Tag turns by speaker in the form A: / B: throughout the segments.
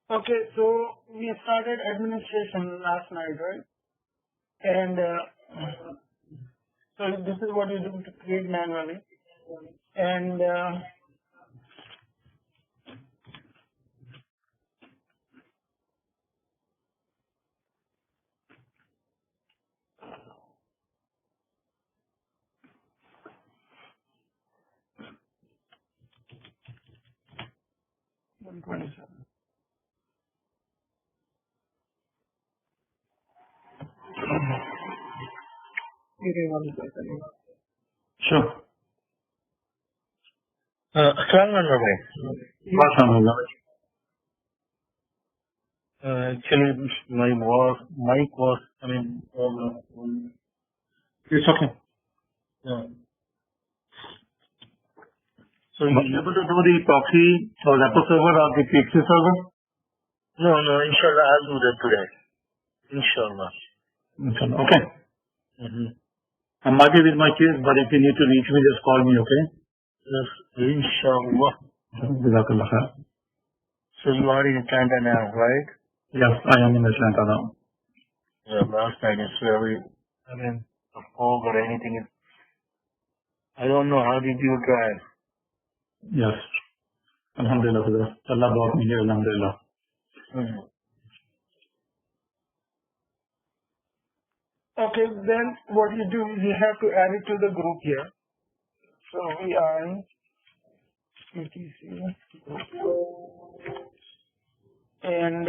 A: Okay, so we started administration last night, right? And so this is what you do to create manually. And one 27.
B: Sure.
C: Actually, my mic was,
B: It's okay.
C: yeah.
B: So you're able to do the proxy or repo server or the PXC server?
C: No, inshallah, I'll do that today. Inshallah.
B: Okay.
C: Mm-hmm.
B: I might be with my kids, but if you need to reach me, just call me, okay?
C: Yes, inshallah.
B: Jazakallah khair.
C: So you are in Atlanta now, right?
B: Yes, I am in Atlanta now.
C: Yeah, last night is very, the fog or anything. I don't know, how did you drive?
B: Yes. Alhamdulillah, Hazrat. Allah brought me here, Alhamdulillah.
C: Mm-hmm.
A: Okay, then what you do is you have to add it to the group here. So we are in etc and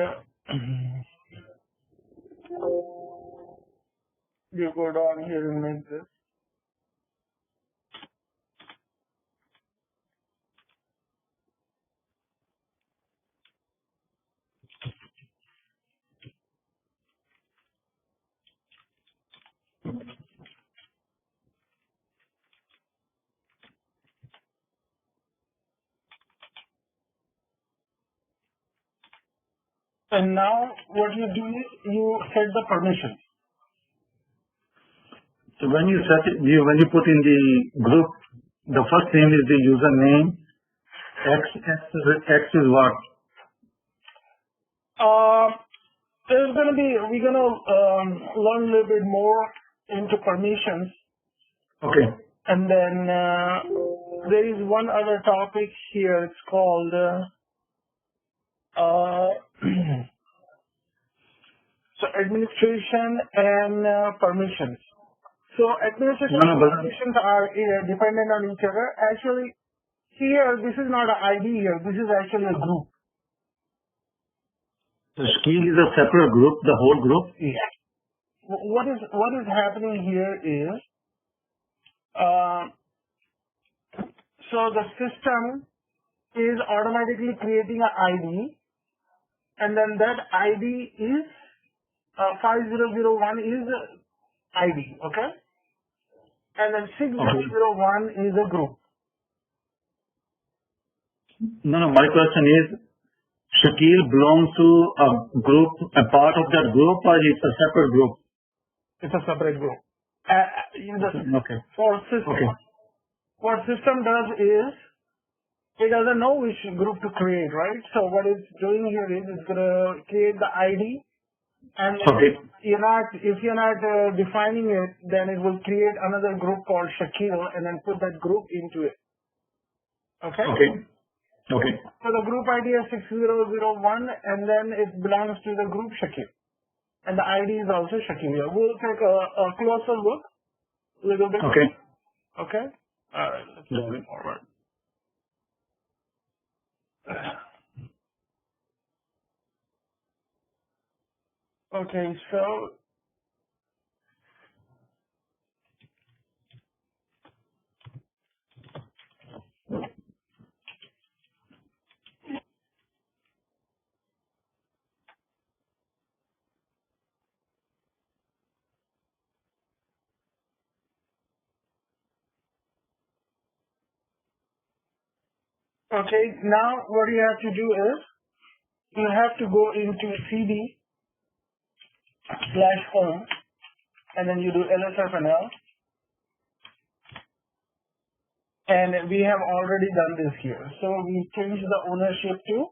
A: you go down here and make this. And now what you do is you set the permissions.
B: So when you set it, when you put in the group, the first name is the username. X is what?
A: We're gonna learn a little bit more into permissions.
B: Okay.
A: And then there is one other topic here. It's called so administration and permissions. So administration and permissions are dependent on each other. Actually, here this is not an ID here. This is actually a group.
B: The skill is a separate group, the whole group?
A: Yeah. What is happening here is so the system is automatically creating an ID, and then that ID is 5001 is ID, okay? And then 6001 is a group.
B: No, my question is, Shakil belongs to a group, a part of that group, or it's a separate group?
A: It's a separate group.
B: Okay.
A: For system,
B: okay.
A: What system does is, it doesn't know which group to create, right? So what it's doing here is it's going to create the ID, and
B: okay.
A: if you're not defining it, then it will create another group called Shakil and then put that group into it. Okay?
B: Okay. Okay.
A: So the group ID is 6001 and then it belongs to the group Shakil. And the ID is also Shakil. We'll take a closer look a little bit.
B: Okay.
A: Okay? Alright, let's move forward. Okay, so now what you have to do is you have to go into cd/home and then you do lsfnl, and we have already done this here. So we change the ownership to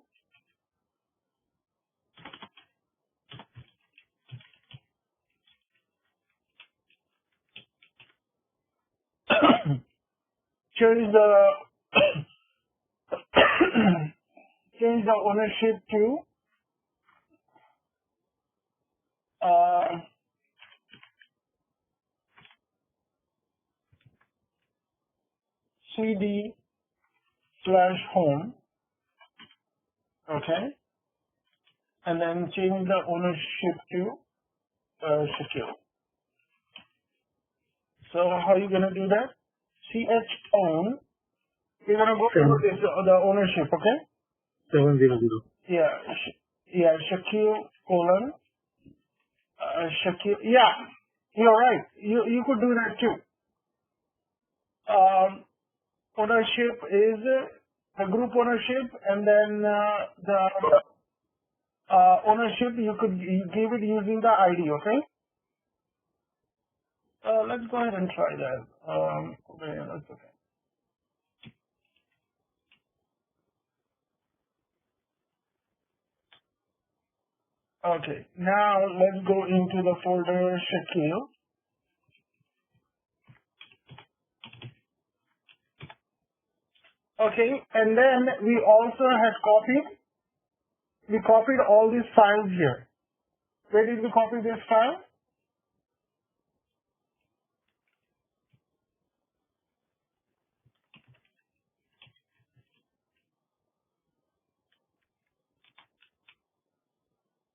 A: change the change the ownership to CD/home, okay, and then change the ownership to secure. So how are you gonna do that? ch-own. You're gonna go through this the ownership, okay?
C: 700.
A: Yeah, secure colon secure. Yeah, you're right. You could do that too. Ownership is the group ownership, and then the ownership you give it using the ID, okay? Let's go ahead and try that. Okay, that's okay. Okay, now let's go into the folder Shakil. Okay, and then we also had copied all these files here. Where did we copy this file?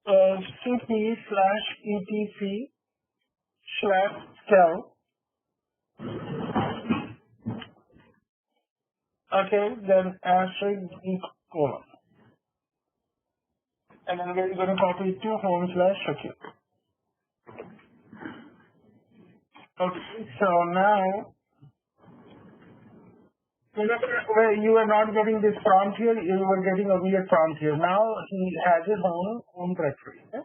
A: cp/etc/tel. Okay, then asterisk colon. And then we're going to copy it to home/Shakil. Okay, so now, where you were not getting this prompt here, you were getting a weird prompt here. Now he has his own home directory. Okay?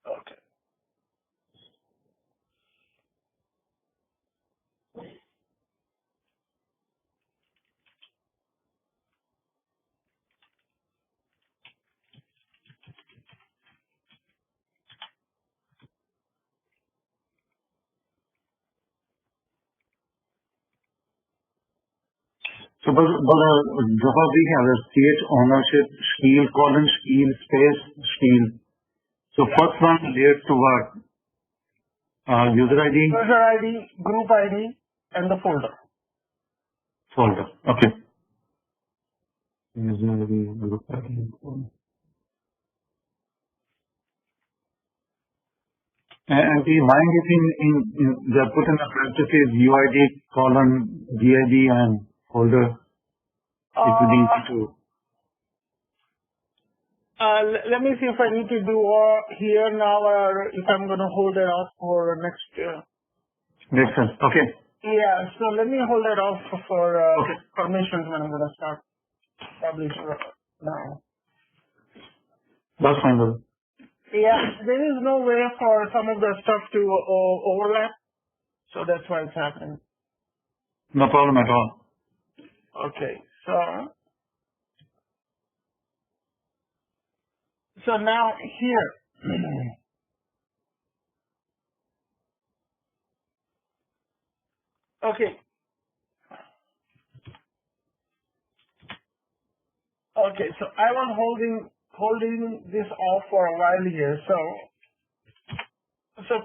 A: Okay.
B: So, but Zafar, we have a ch ownership, Shakil colon, Shakil space, Shakil. So first one relates to what? User ID?
A: User ID, group ID, and the folder.
B: Folder. Okay. User ID, group ID, folder. And do you mind if they put in the parentheses UID colon GID and folder? It would be easy to.
A: Let me see if I need to do here now, or if I'm going to hold it off for next.
B: Makes sense. Okay.
A: Yeah, so let me hold it off for permissions when I'm going to start publish now.
B: That's fine, brother.
A: Yeah, there is no way for some of the stuff to overlap, so that's why it's happening.
B: No problem at all.
A: Okay, so now here, okay, so I was holding this off for a while here, so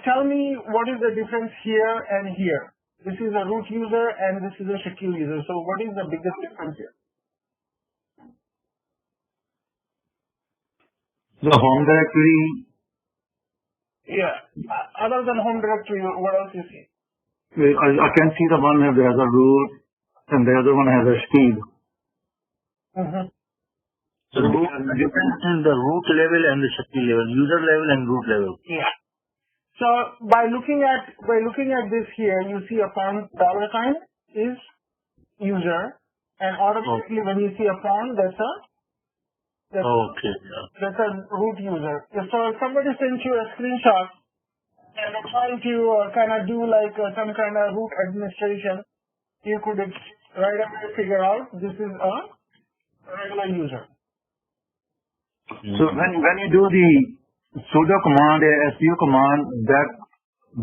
A: tell me what is the difference here and here. This is a root user and this is a Shakil user, so what is the biggest difference here?
B: The home directory.
A: Yeah, other than home directory, what else you see?
B: I can see the one has a root and the other one has a Shakil.
A: Mm-hmm.
C: So the difference is the root level and the Shakil level, user level and root level.
A: Yeah. So by looking at this here, you see a pound $ is user, and automatically when you see a pound, that's a root user. So if somebody sends you a screenshot and they're trying to kind of do like some kind of root administration, you could right away figure out this is a regular user.
B: So when you do the sudo command, su command, that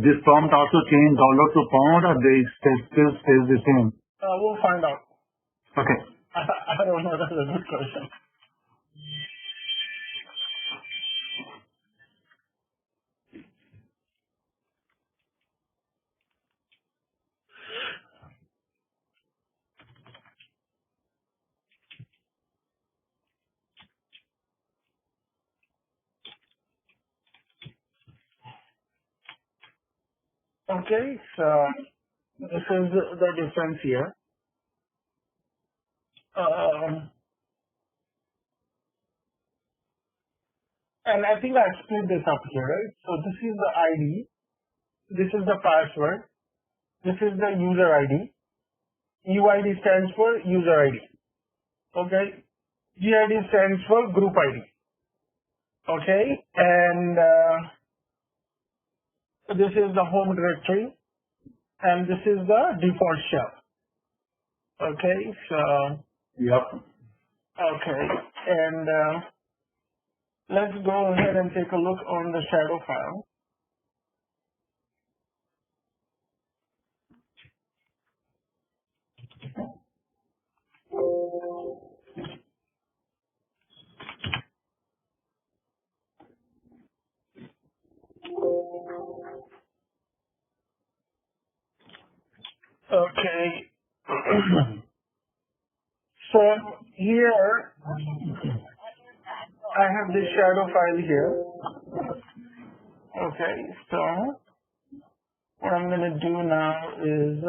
B: this prompt also change dollar to pound, or they still stays the same?
A: We'll find out.
B: Okay.
A: I don't know. That's a good question. Okay, so this is the difference here. And I think I split this up here, right? So this is the ID, this is the password, this is the user ID. UID stands for user ID. Okay, GID stands for group ID. Okay, and this is the home directory, and this is the default shell. Okay, so
B: Yep.
A: okay, and let's go ahead and take a look on the shadow file. Okay. So here I have this shadow file here. Okay, so what I'm going to do now is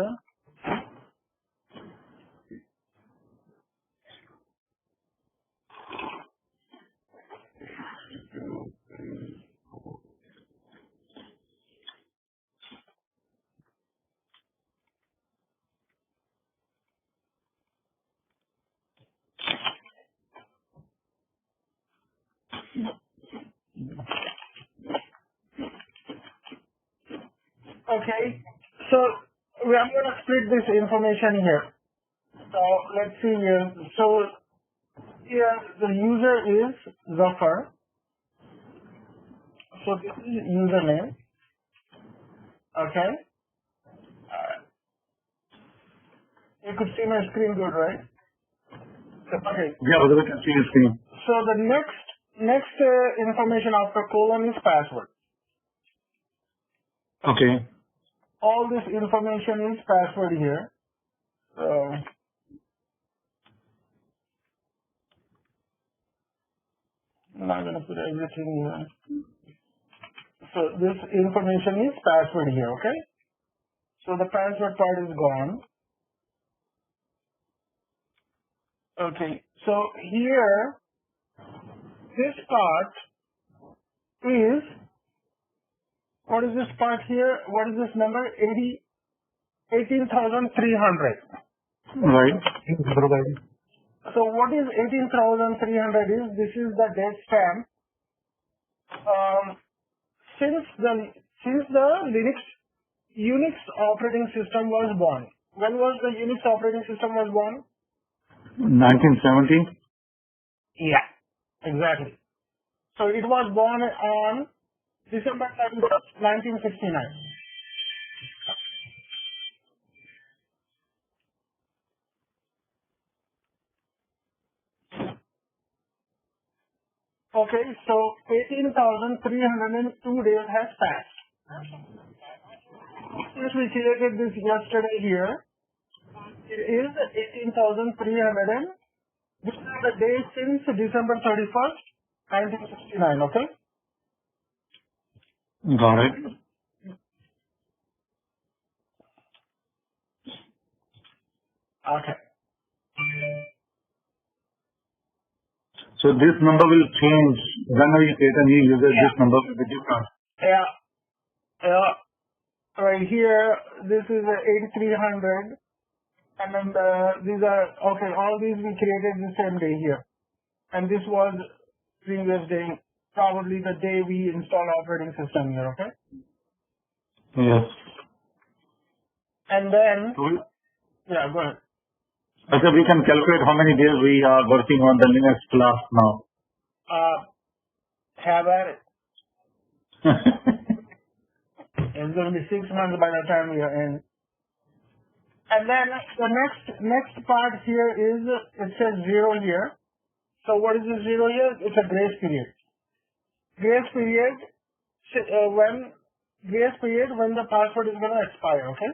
A: okay, so I'm going to split this information here. So let's see here. So here the user is Zafar. So this is username. Okay. You could see my screen good, right? Okay.
B: Yeah, whatever can see your screen.
A: So the next information after colon is password.
B: Okay.
A: All this information is password here. So I'm not gonna put everything here. So this information is password here, okay? So the password part is gone. Okay, so here, this part is, what is this part here? What is this number? 18,300.
B: Right.
A: So what is 18,300 is, this is the date stamp. Since the Unix operating system was born. When was the Unix operating system was born?
B: 1970?
A: Yeah, exactly. So it was born on December 31st, 1969. Okay, so 18,302 days has passed. Since we created this yesterday here, it is 18,300 and this is the day since December 31st, 1969, okay?
B: Got it.
A: Okay.
B: So this number will change whenever you create a new user. This number will be different.
A: Yeah. Right here, this is 8,300, and then these are, okay, all these we created the same day here. And this was previous day, probably the day we installed operating system here, okay?
B: Yes.
A: And then,
B: So
A: yeah, go ahead.
B: okay, we can calculate how many days we are working on the Linux class now.
A: Have at it. It's going to be 6 months by the time we are in. And then the next part here is, it says 0 here. So what is the 0 here? It's a grace period. Grace period when the password is going to expire, okay?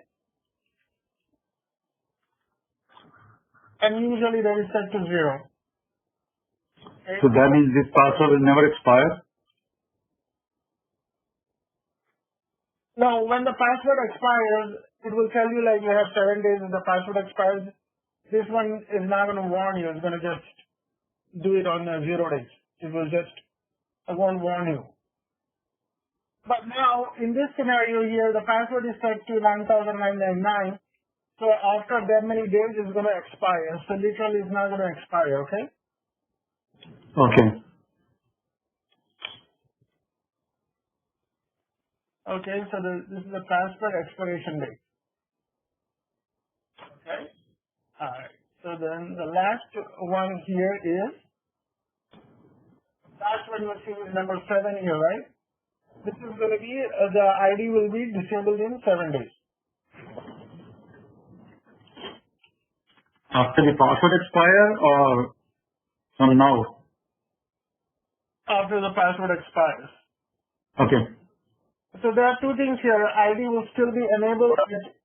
A: And usually that is set to 0. Okay?
B: So that means this password will never expire?
A: No, when the password expires, it will tell you like you have 7 days if the password expires. This one is not going to warn you. It's going to just do it on 0 days. It won't warn you. But now, in this scenario here, the password is set to 9,999. So after that many days, it's going to expire. So literally, it's not going to expire, okay?
B: Okay.
A: Okay, so this is the password expiration date. Okay? Alright. So then the last one here is, last one you see is number 7 here, right? This is going to be, the ID will be disabled in 7 days.
B: After the password expire or from now?
A: After the password expires.
B: Okay.
A: So there are 2 things here. ID will still be enabled if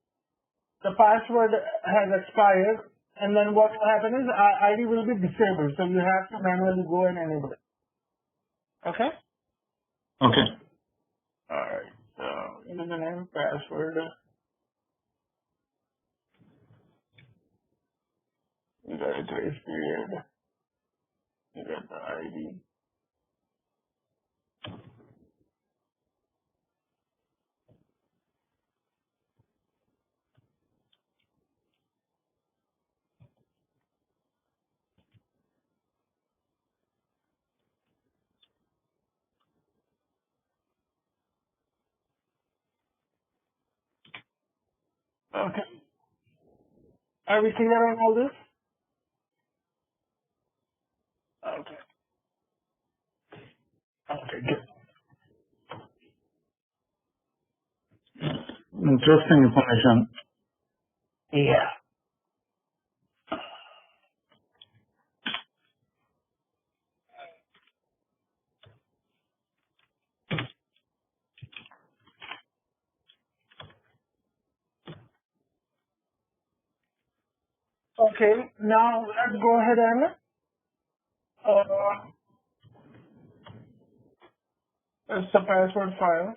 A: the password has expired, and then what will happen is ID will be disabled. So you have to manually go and enable it. Okay?
B: Okay.
A: Alright. So username, password. You got a grace period. You got the ID. Okay. Are we clear on all this? Okay. Okay, good.
B: Interesting information.
A: Yeah. Okay, now let's go ahead and it's the password file.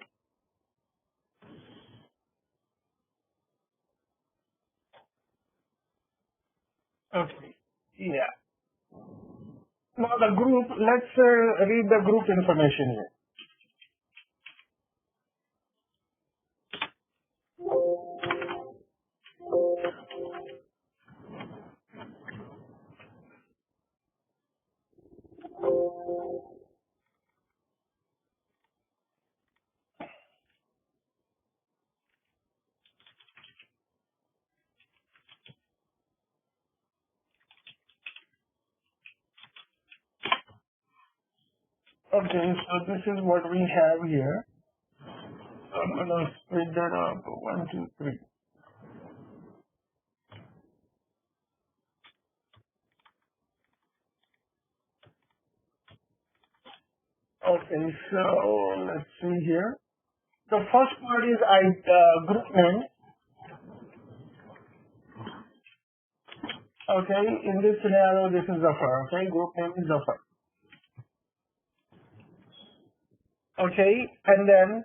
A: Okay. Yeah. Now the group, let's read the group information here. Okay, so this is what we have here. So I'm gonna split that up. 1, 2, 3. Okay, so let's see here. The first part is group name. Okay, in this scenario, this is Zafar. Okay, group name is Zafar. Okay, and then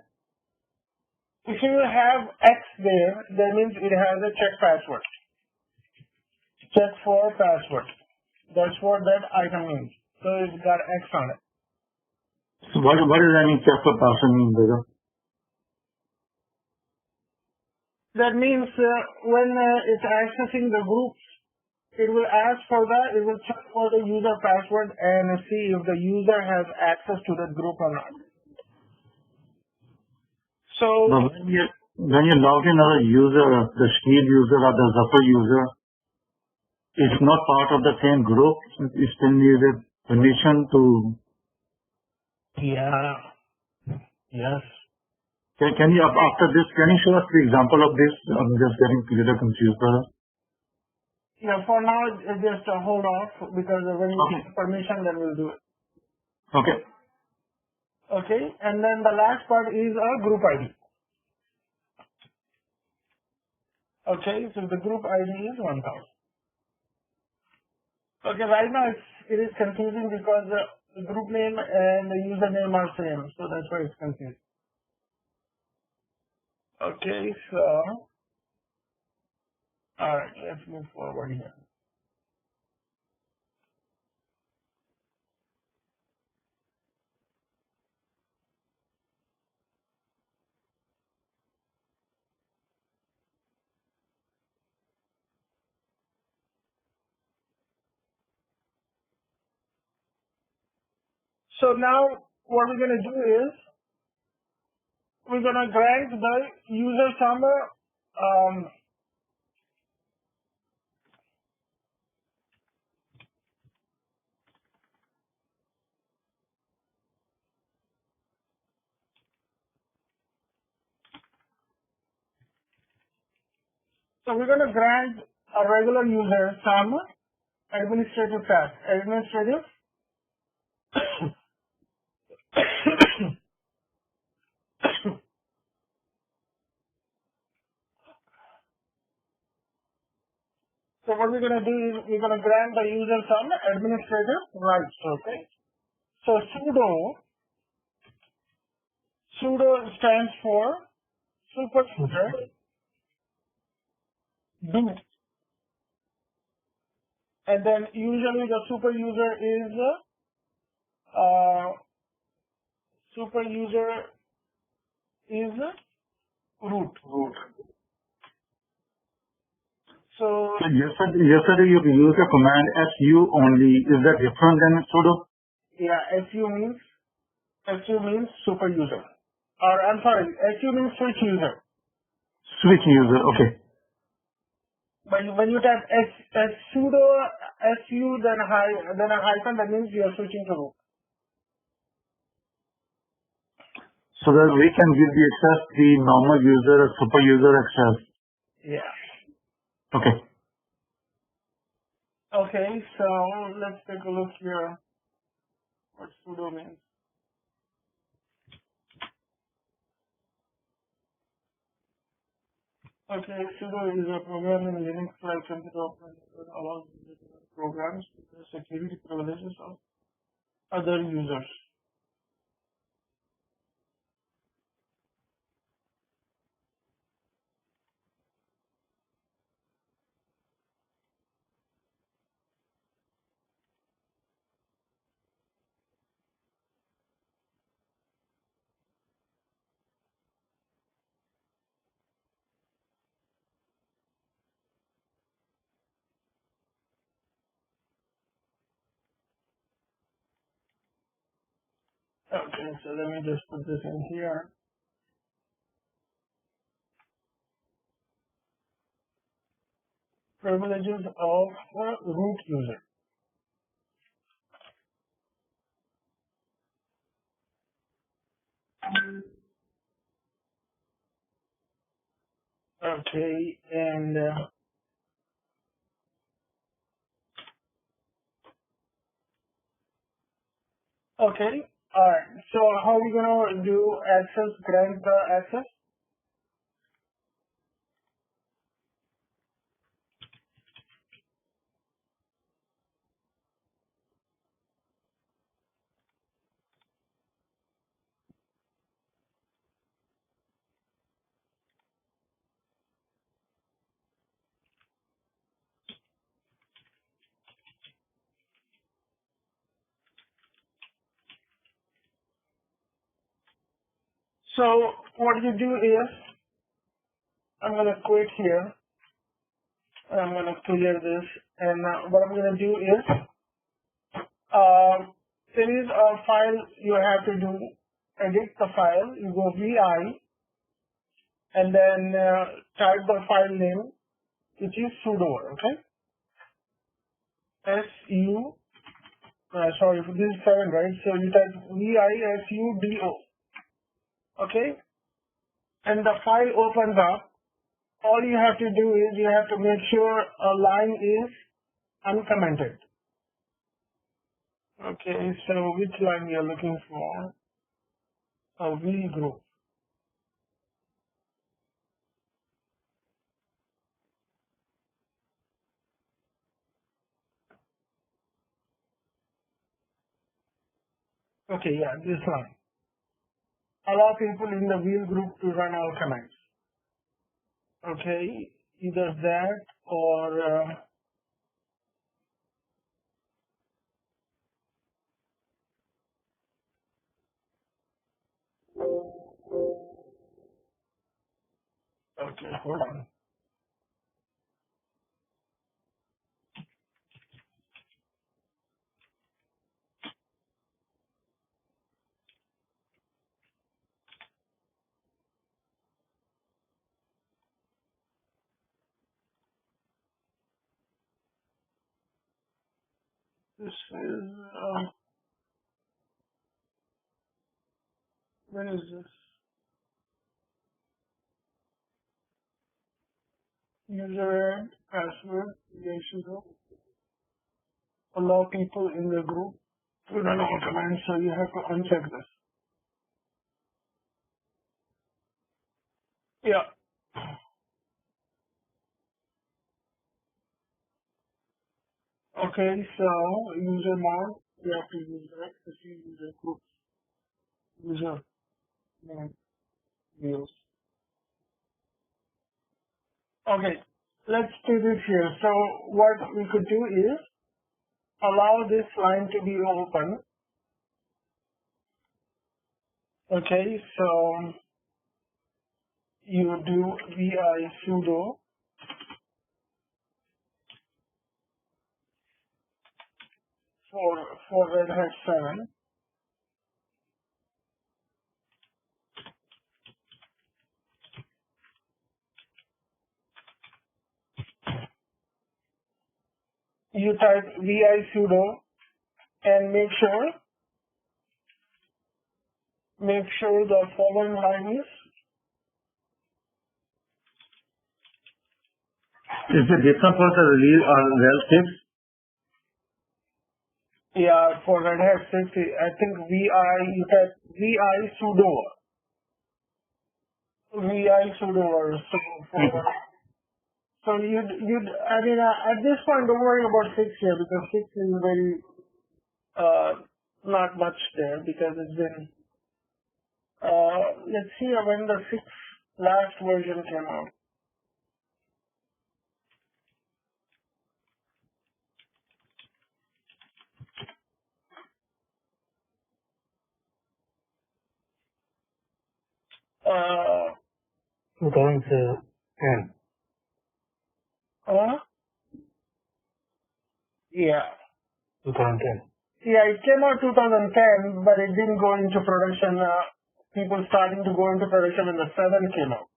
A: if you have X there, that means it has a check password. Check for password. That's what that item means. So it's got X on it.
B: So what does any check for password mean, brother?
A: That means when it's accessing the groups, it will ask for that. It will check for the user password and see if the user has access to that group or not. So
B: But when you log in as a user, the Shield user or the Zafar user, it's not part of the same group. It still needs a permission to.
A: yeah.
C: Yes.
B: Can you, after this, can you show us the example of this? I'm just getting a little confused, brother.
A: Yeah, for now, just hold off because when you
B: Okay.
A: get permission, then we'll do it.
B: Okay.
A: Okay, and then the last part is a group ID. Okay, so the group ID is 1000. Okay, right now it is confusing because the group name and the username are same, so that's why it's confusing. Okay, so alright, let's move forward here. So now what we're gonna do is we're gonna grant the user summer so we're gonna grant a regular user some administrative task. Administrative so what we're gonna do is we're gonna grant the user some administrative rights, okay? So sudo stands for super user do, and then usually the super user is root. So
B: So yesterday you used the command su only. Is that different than sudo?
A: yeah, su means super user, or I'm sorry, su means switch user.
B: Switch user. Okay.
A: When you type sudo su then a hyphen, that means you are switching to root.
B: So that we can give the access the normal user or super user access.
A: Yeah.
B: Okay.
A: Okay, so let's take a look here what sudo means. Okay, sudo is a program in Linux like computer that allows programs with the security privileges of other users. Okay, so let me just put this in here. Privileges of root user. Okay, and okay, alright. So how are we gonna do access, grant the access? So what you do is, I'm gonna quit here, and I'm gonna clear this, and what I'm gonna do is, there is a file you have to do, edit the file, you go vi, and then type the file name, which is sudo, okay? Sorry, this is 7, right? So you type VISUDO. Okay, and the file opens up. All you have to do is you have to make sure a line is uncommented. Okay, so which line you're looking for? A V group. Okay, yeah, this line. Allow people in the wheel group to run all commands. Okay, either that or okay, hold on. This is when is this? User and password. Yes, you know. Allow people in the group to run all commands, so you have to uncheck this. Yeah. Okay, so user mode, you have to use that to see user group, user name, views. Okay, let's do this here. So what we could do is allow this line to be open. Okay, so you do vi sudo for Red Hat 7. You type vi sudo and make sure the following line
B: Is it different for the real or real 6?
A: yeah, for Red Hat 6, I think you type vi sudo or so for so I mean at this point don't worry about 6 here because 6 is very not much there because it's been let's see when the 6 last version came out. Uh
C: 2010.
A: yeah.
C: 2010.
A: Yeah, it came out 2010, but it didn't go into production. People starting to go into production when the 7 came out.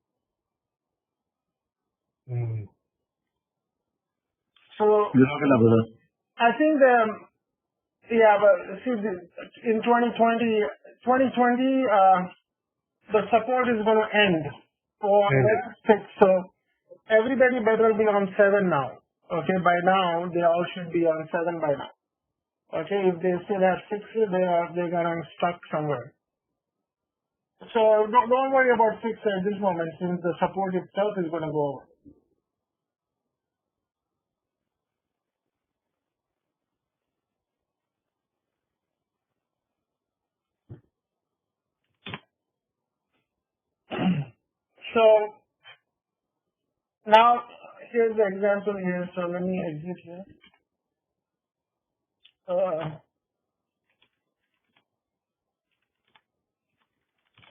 A: So I think yeah, but see, in 2020, the support is going to end for Red 6. So everybody better be on 7 now. Okay, by now they all should be on 7 by now. Okay, if they still have 6, they're gonna stuck somewhere. So don't worry about 6 at this moment since the support itself is gonna go over. So now here's the example here. So let me exit here.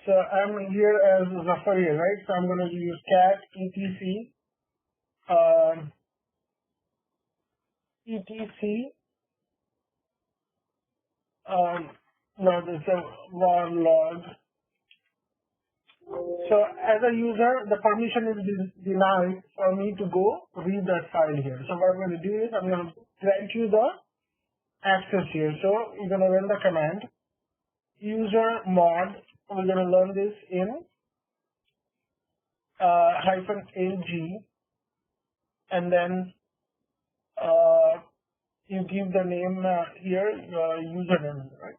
A: So I'm here as Zafar here, right? So I'm gonna use cat etc no, this is a var log. So as a user, the permission is denied for me to go read that file here. So what I'm going to do is I'm going to grant you the access here. So you're going to run the command user mod we're going to learn this in -ag, and then you give the name here, username, right?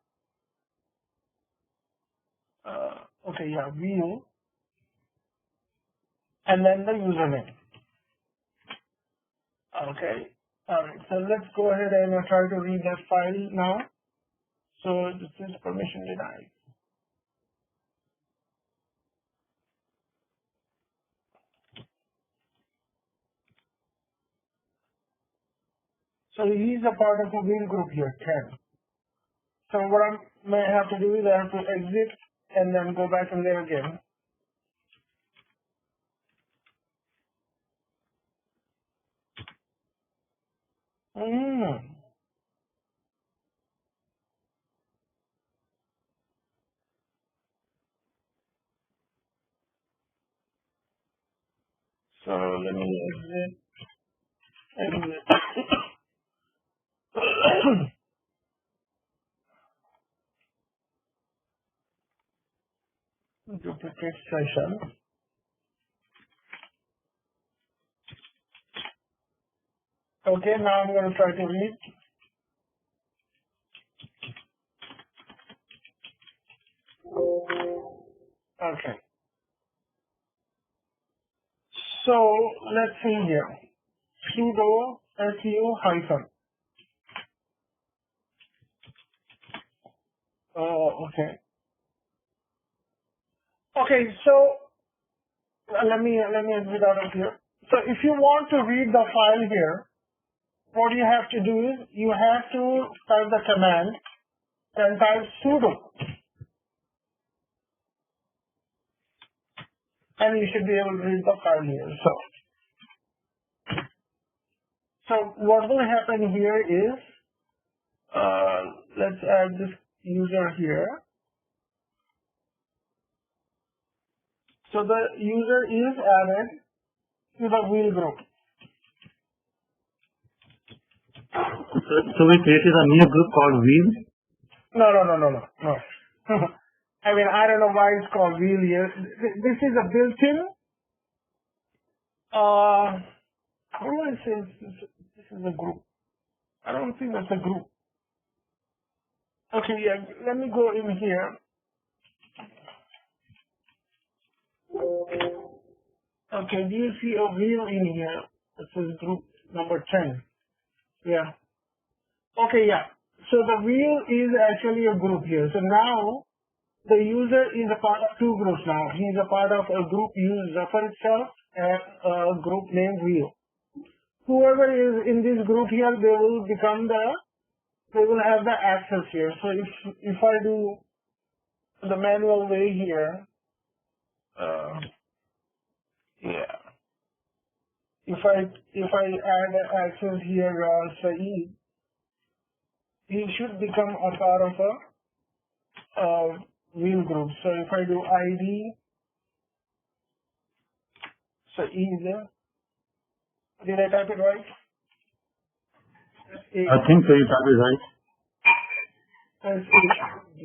A: Okay, yeah, view, and then the username. Okay, all right. So let's go ahead and try to read that file now. So this is permission denied. So he's a part of the wheel group here, 10. So what I may have to do is I have to exit and then go back in there again. So let me exit. Duplicate session. Okay, now I'm going to try to read. Okay. So let's see here. Sudo su hyphen. Oh, okay. Okay, so let me exit out of here. So if you want to read the file here, what you have to do is you have to type the command and type sudo, and you should be able to read the file here. So what will happen here is, let's add this user here. So the user is added to the wheel group.
B: So we created a new group called wheel.
A: No. I mean, I don't know why it's called wheel here. This is a built-in, how do I say this is a group? I don't think that's a group. Okay, yeah, let me go in here. Okay, do you see a wheel in here? It says group number 10. Yeah. Okay, yeah. So the wheel is actually a group here. So now the user is a part of two groups now. He's a part of a group used Zafar itself and a group named wheel. Whoever is in this group here, they will have the access here. So if I do the manual way here, yeah. If I add access here, Saeed, he should become a part of a wheel group. So if I do ID, Saeed, did I type it right?
B: I think so, you type it right.
A: S-A-E-D.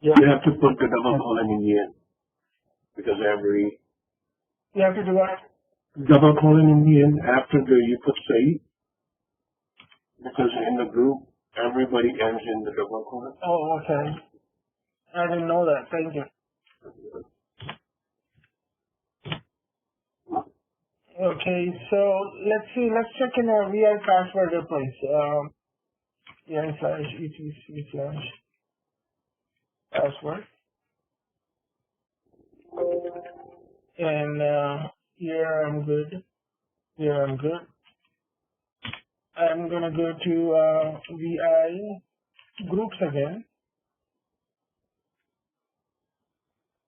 C: You have to put the double colon in the end, because
A: You have to do what?
C: double colon in the end after you put say, because in the group everybody ends in the double colon.
A: Oh, okay. I didn't know that. Thank you. Okay, so let's see. Let's check in a VI password replace. VI/etc/password. And here I'm good. Here I'm good. I'm gonna go to VI groups again.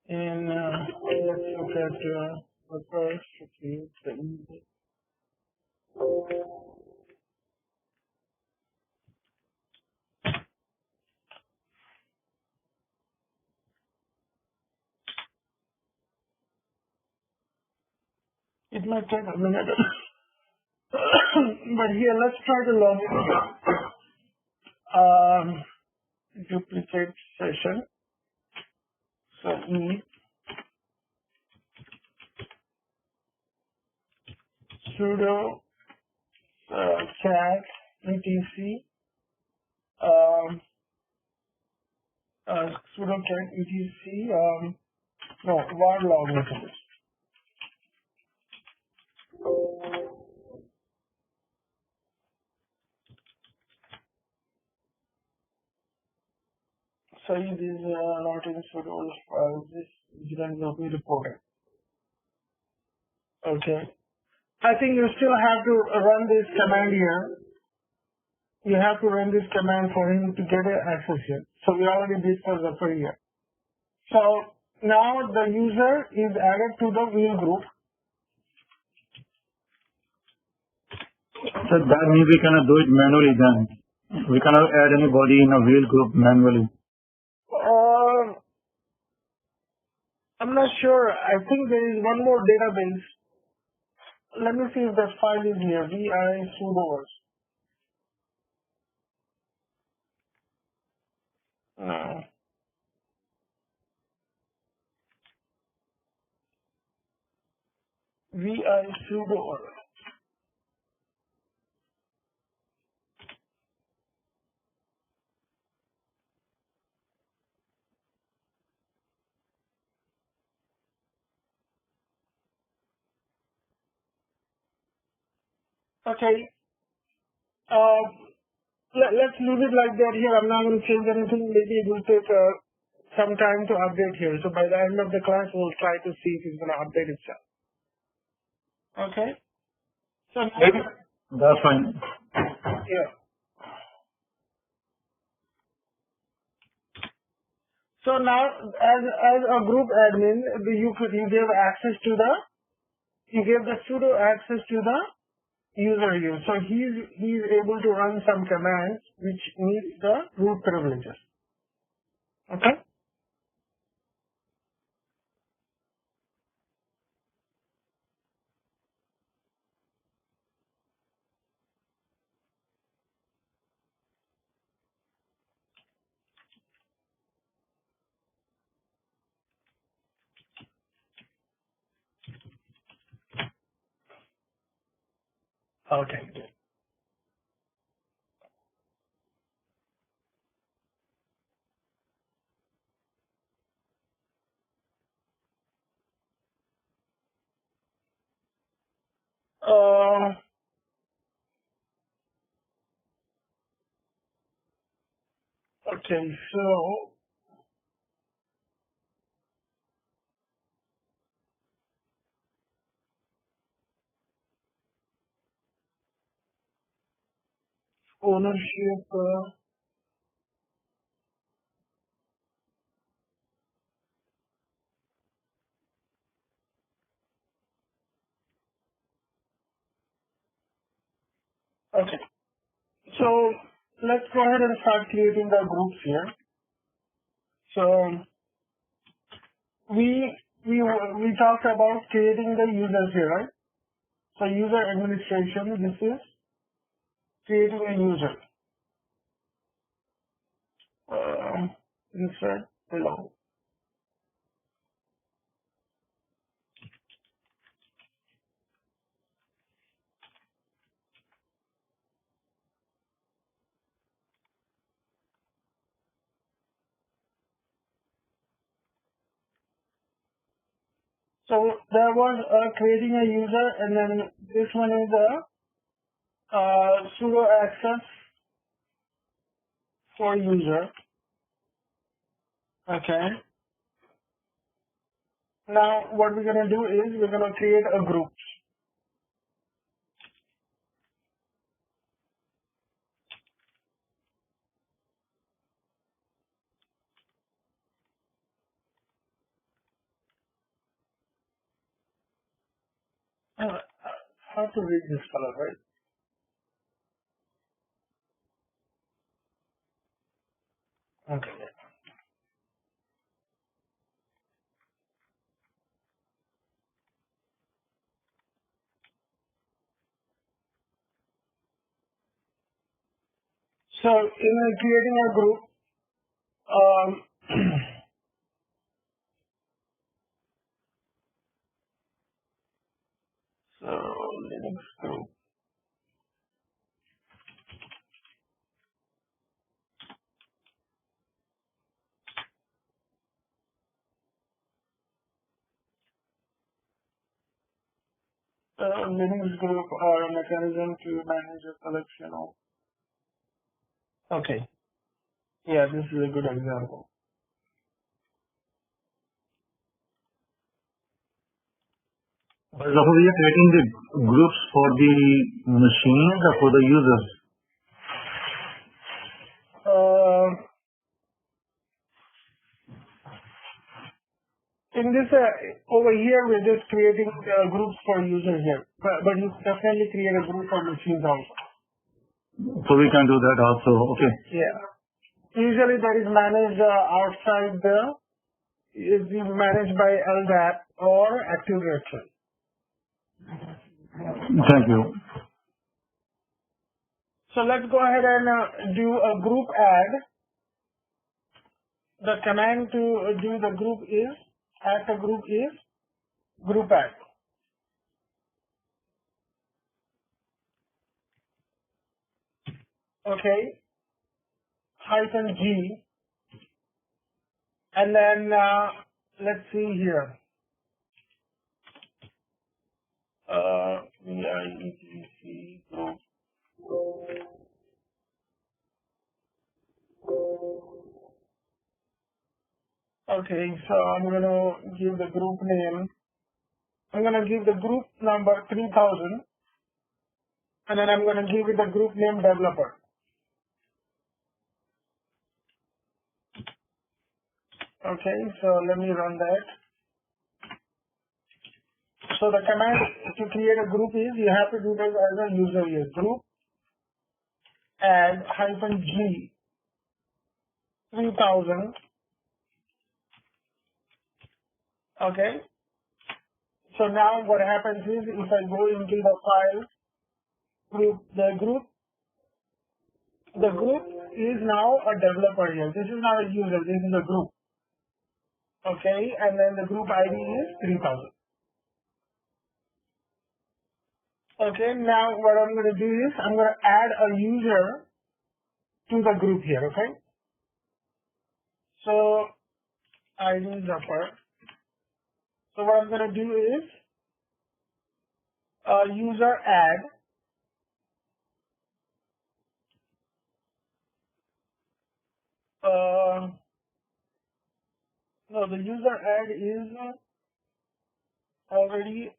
A: And let's look at the first, okay, the easy. It might take a minute. But here, let's try to log in. duplicate session. So E sudo cat etc sudo cat etc var log messages. So it is not in sudo this incident will be reported. Okay. I think you still have to run this command here. You have to run this command for him to get access here. So we already did for Zafar here. So now the user is added to the wheel group.
B: So that means we cannot do it manually then. We cannot add anybody in a wheel group manually.
A: I'm not sure. I think there is one more database. Let me see if that file is here. Vi sudo. No. Vi sudo. Okay. Let's leave it like that here. I'm not going to change anything. Maybe it will take some time to update here. So by the end of the class, we'll try to see if it's going to update itself. Okay? So
B: That's fine.
A: yeah. So now, as a group admin, you gave access to you gave the sudo access to the user here. So he's able to run some commands which need the root privileges. Okay? Okay. Okay, so ownership, okay. So let's go ahead and start creating the groups here. So we talked about creating the users here, right? So user administration, this is creating a user. Insert below. So there was creating a user, and then this one is a sudo access for user. Okay. Now what we're gonna do is we're gonna create a group. How to read this color, right? Okay. So in creating a group, so Linux group. Linux group are a mechanism to manage a collection of. Okay. Yeah, this is a good example.
B: So we are creating the groups for the machines or for the users?
A: In this, over here, we're just creating groups for users here. But you definitely create a group for machines also.
B: So we can do that also, okay.
A: Yeah. Usually that is managed outside is managed by LDAP or Active Directory.
B: Thank you.
A: So let's go ahead and do a group add. The command to do the group is, add a group is group add. Okay. -G. And then let's see here. VIETC group. Okay, so I'm going to give the group name. I'm going to give the group number 3000. And then I'm going to give it the group name developer. Okay, so let me run that. So the command to create a group is, you have to do this as a user here. Group add -G 3000. Okay. So now what happens is, if I go into the file group, the group is now a developer here. This is not a user, this is a group. Okay, and then the group ID is 3000. Okay, now what I'm going to do is, I'm going to add a user to the group here, okay? So, ID Zafar. So what I'm going to do is, user add, no, the user add is already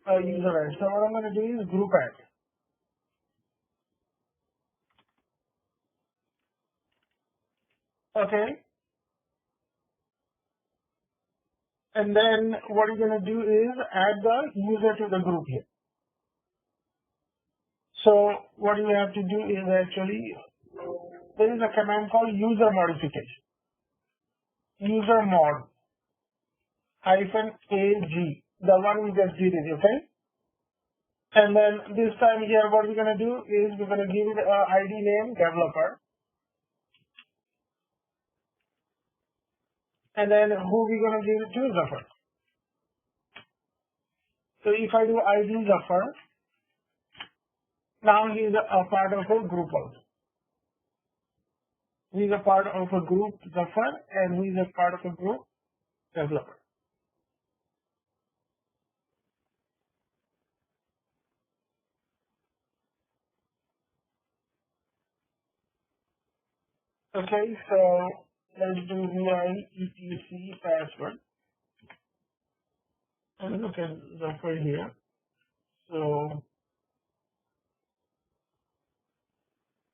A: a user add. So what I'm going to do is group add. Okay. And then what you're going to do is add the user to the group here. So what you have to do is actually, there is a command called user modification. User mod -AG, the one we just did it, okay? And then this time here, what we're going to do is we're going to give it a ID name developer. And then who we're going to give it to? Zafar. So if I do ID Zafar, now he is a part of a group also. He is a part of a group Zafar, and he is a part of a group developer. Okay, so let's do VIETC password. And look at Zafar here. So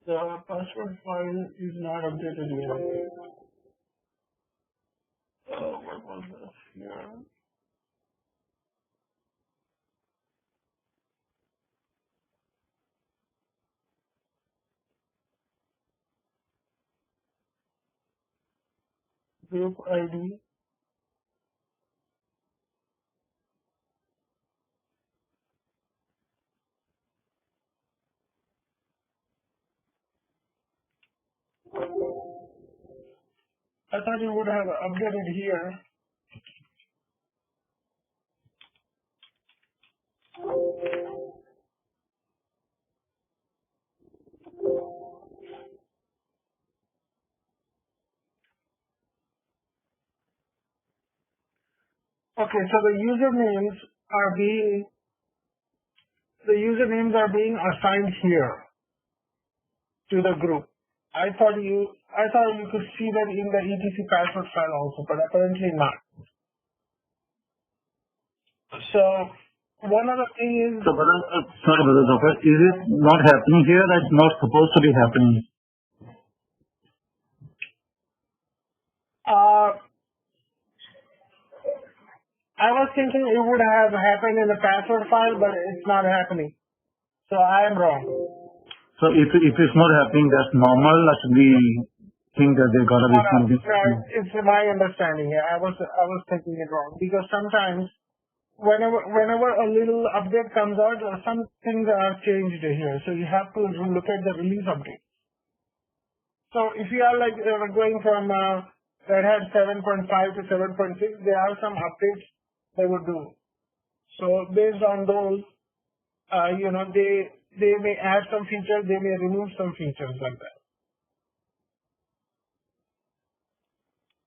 A: the password file is not updated yet. What was this here? Group ID. I thought you would have updated here. Okay, so the usernames are being assigned here to the group. I thought you could see that in the etc password file also, but apparently not. So one other thing is,
B: So, sorry, Brother Zafar, is it not happening here? That's not supposed to be happening.
A: I was thinking it would have happened in the password file, but it's not happening. So I am wrong.
B: So if it's not happening, that's normal. Should we think that there gotta be something?
A: It's my understanding. Yeah, I was thinking it wrong because sometimes whenever a little update comes out, some things are changed here. So you have to look at the release update. So if you are like going from Red Hat 7.5 to 7.6, there are some updates they would do. So based on those, they may add some features, they may remove some features like that.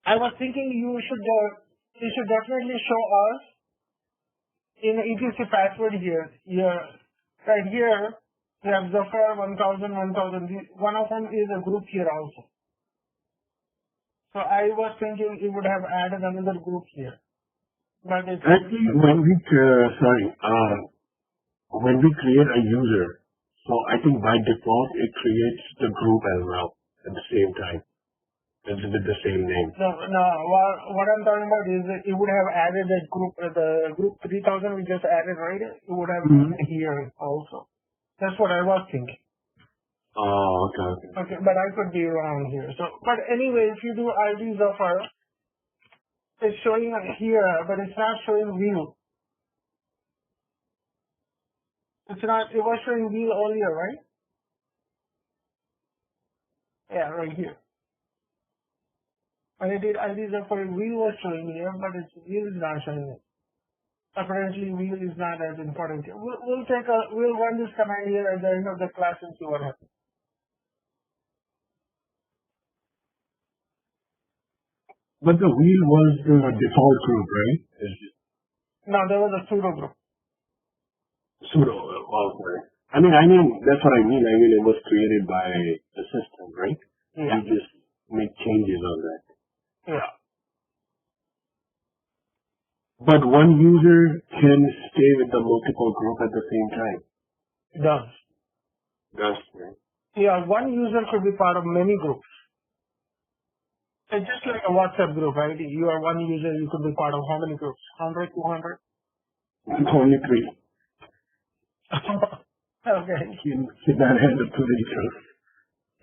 A: I was thinking you should definitely show us in etc password here. Right here, we have Zafar 1000, 1000. One of them is a group here also. So I was thinking it would have added another group here. But it's
D: actually, when we create a user, so I think by default it creates the group as well at the same time. It's with the same name.
A: No. What I'm talking about is that it would have added a group, the group 3000 we just added, right? It would have been here also. That's what I was thinking.
D: Oh, okay.
A: Okay, but I could be wrong here. So, but anyway, if you do ID Zafar, it's showing here, but it's not showing wheel. It was showing wheel earlier, right? Yeah, right here. When I did ID Zafar, wheel was showing here, but wheel is not showing it. Apparently, wheel is not as important here. We'll run this command here at the end of the class and see what happens.
D: But the wheel was the default group, right?
A: No, there was a pseudo group.
D: Pseudo, okay. I mean, that's what I mean. It was created by the system, right?
A: Yeah.
D: You just make changes on that.
A: Yeah.
D: But one user can stay with the multiple group at the same time.
A: Does.
D: Right?
A: Yeah, one user could be part of many groups. It's just like a WhatsApp group, right? You are one user, you could be part of how many groups? 100, 200?
D: Only 3.
A: Okay.
D: You cannot handle 2 details.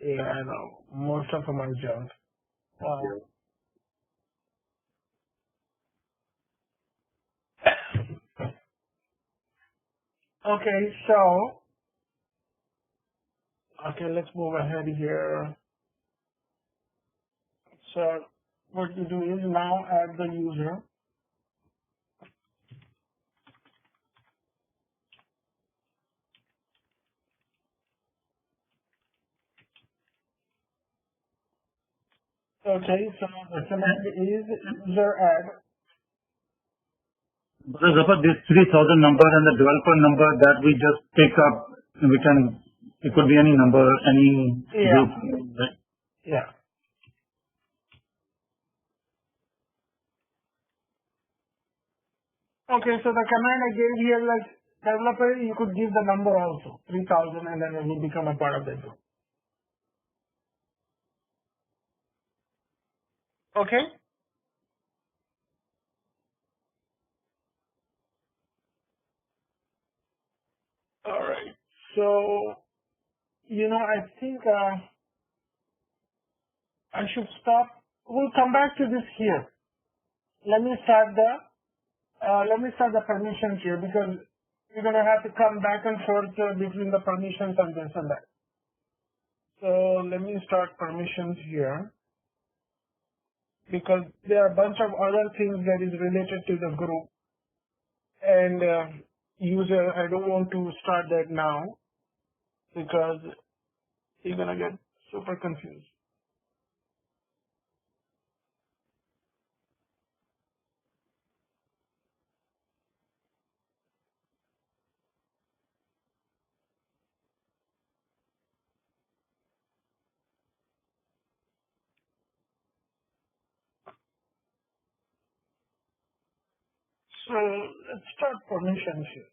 A: Yeah, I know. Most of them are junk. Okay, let's move ahead here. So what you do is now add the user. Okay, so the command is user add.
B: Brother Zafar, this 3000 number and the developer number that we just pick up, it could be any number, any group. Right?
A: Yeah. Okay, so the command I gave here, like developer, you could give the number also, 3000, and then it will become a part of the group. Okay? Alright. So, I think I should stop. We'll come back to this here. Let me start the permissions here because we're going to have to come back and forth between the permissions and this and that. So let me start permissions here. because there are a bunch of other things that is related to the group and user. I don't want to start that now because you're gonna get super confused. So let's start permissions here.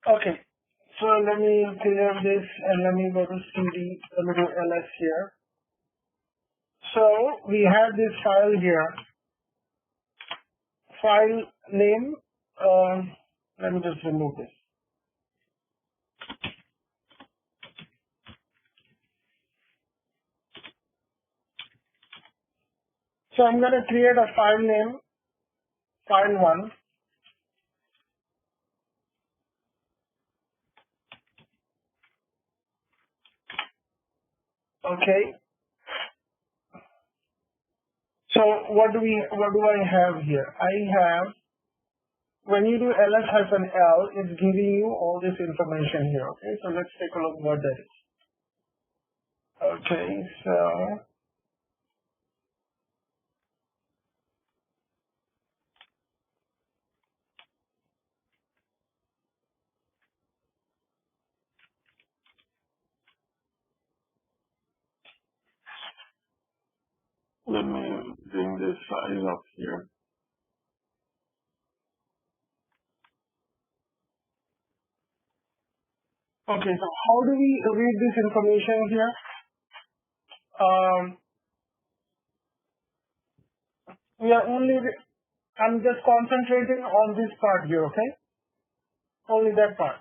A: Okay, so let me clear this and let me go to cd, let me do ls here. So we have this file here, file name, let me just remove this. So I'm going to create a file name, file1. Okay. So what do I have here? I have, when you do ls-l, it's giving you all this information here. Okay, so let's take a look what that is. Okay, so let me bring this size up here. Okay, so how do we read this information here? We are only, I'm just concentrating on this part here, okay? Only that part.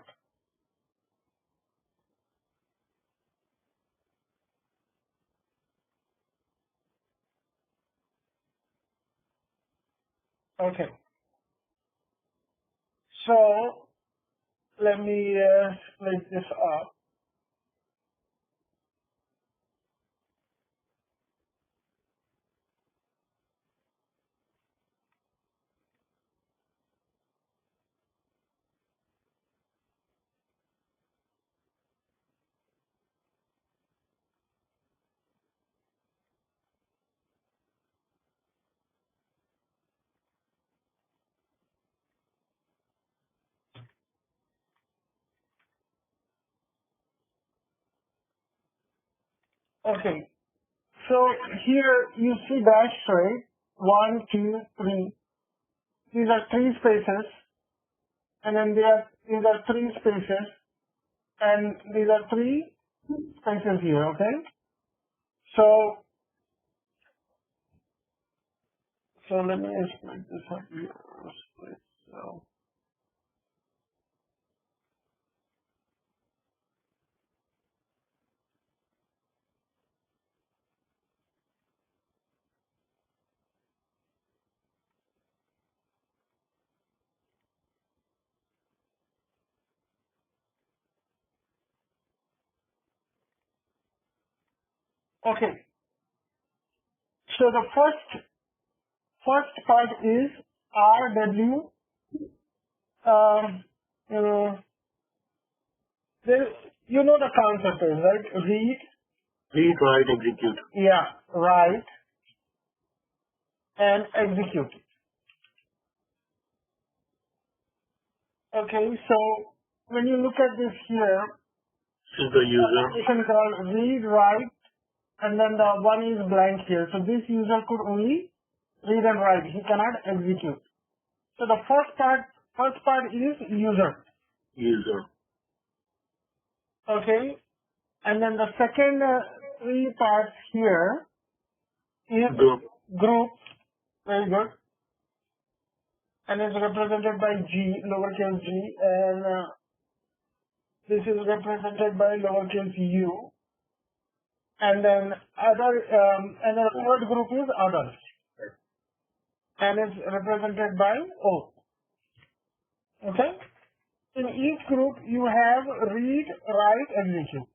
A: Okay. So let me split this up. Okay. So here you see dash tray, 1, 2, 3. These are 3 spaces, and then these are 3 spaces, and these are 3 spaces here, okay? So let me split this up here. Split, so. Okay. So the first part is RW. You know, you know the concept is right.
D: Read, write, execute.
A: Yeah, write and execute. Okay, so when you look at this here,
D: This is the user.
A: application called read, write, and then the one is blank here. So this user could only read and write. He cannot execute. So the first part is user.
D: User.
A: Okay, and then the second 3 parts here is
C: Group.
A: group. Very good. And it's represented by G, lowercase g, and this is represented by lowercase u. And then and the third group is others, and it's represented by O. Okay? In each group, you have read, write, execute.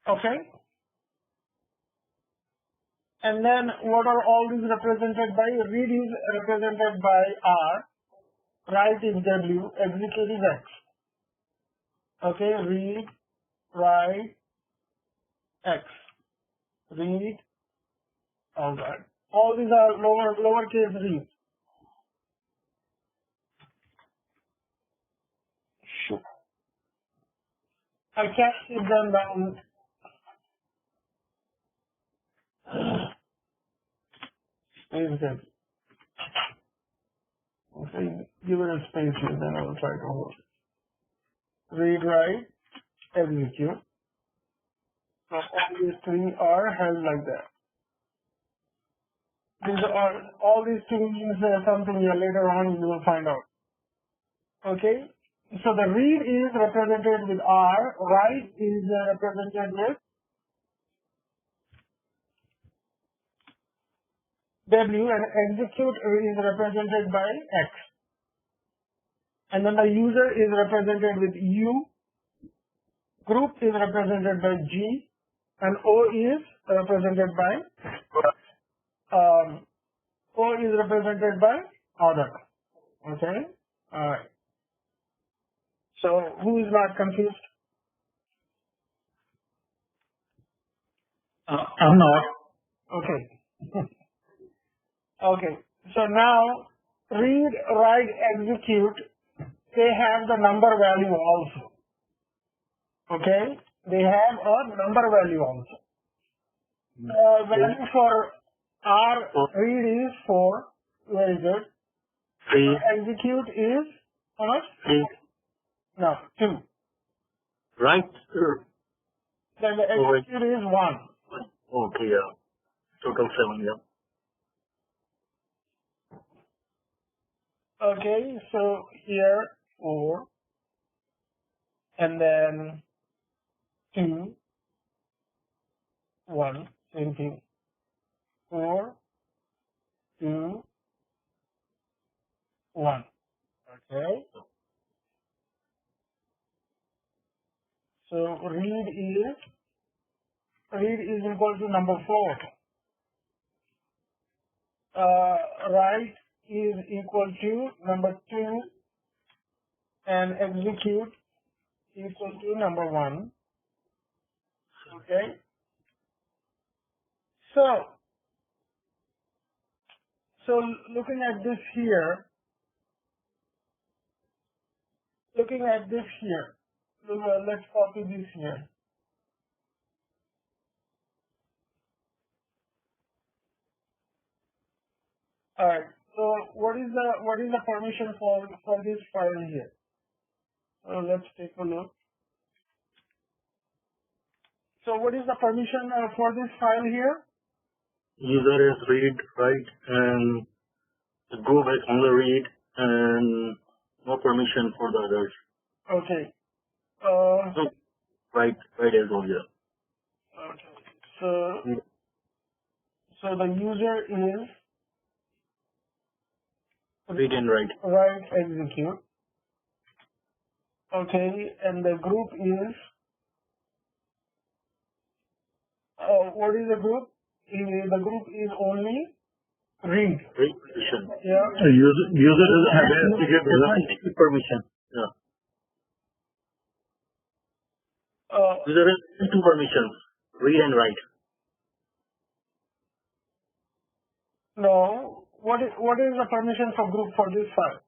A: Okay? And then what are all these represented by? Read is represented by R, write is W, execute is X. Okay, read, write, X. Read, all that. All these are lowercase read. Sure. I can't keep them down. Space them. Okay, give it a space here, then I will try to hold it. Read, write, execute. So all these three are held like that. All these two means something later on you will find out. Okay? So the read is represented with R, write is represented with W, and execute is represented by X. And then the user is represented with U, group is represented by G, and O is represented by O is represented by other. Okay? Alright. So who is not confused?
B: I'm not.
A: Okay. Okay. So now read, write, execute, they have the number value also. Okay? They have a number value also. Value for R, read is 4. Very good. Execute is how much?
C: 3.
A: No, 2.
C: Right?
A: Then the execute is 1.
C: Okay, yeah. Total 7, yeah.
A: Okay, so here 4, and then 2, 1, same thing. 4, 2, 1. Okay. So read is equal to number 4. Write is equal to number 2, and execute equal to number 1. Okay. So looking at this here, let's copy this here. Alright, so what is the permission for this file here? So let's take a look. So what is the permission for this file here?
C: User is read, write, and the group is only read, and no permission for the others.
A: Okay.
C: So, write as well, yeah.
A: Okay. So the user is
C: Read and write.
A: write, execute. Okay, and the group is what is the group? The group is only read.
C: Read permission.
A: Yeah.
B: User doesn't have to give
C: Permission. Yeah. User has 2 permissions. Read and write.
A: No. What is the permission for group for this file?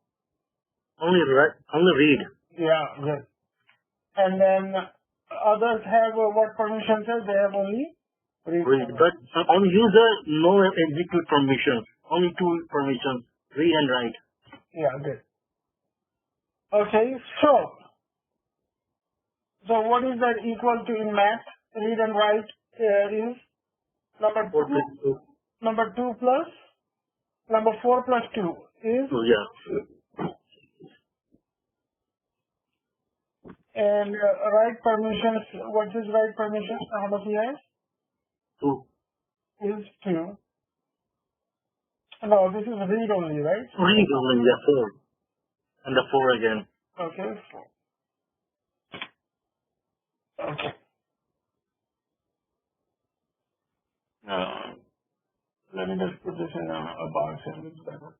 C: Only read.
A: Yeah, good. And then others have what permission says? They have only
C: read. But on user, no execute permissions. Only two permissions, read and write.
A: Yeah, good. Okay, so what is that equal to in math? Read and write is number 2. Number 2 plus number 4 plus 2 is.
C: So yeah.
A: And write permissions. What is write permissions? How much he has?
C: 2.
A: Is 2. No, this is read only, right?
C: Read only, yeah, 4. And the 4 again.
A: Okay, 4. Okay. Let me just put this in a box and it's better.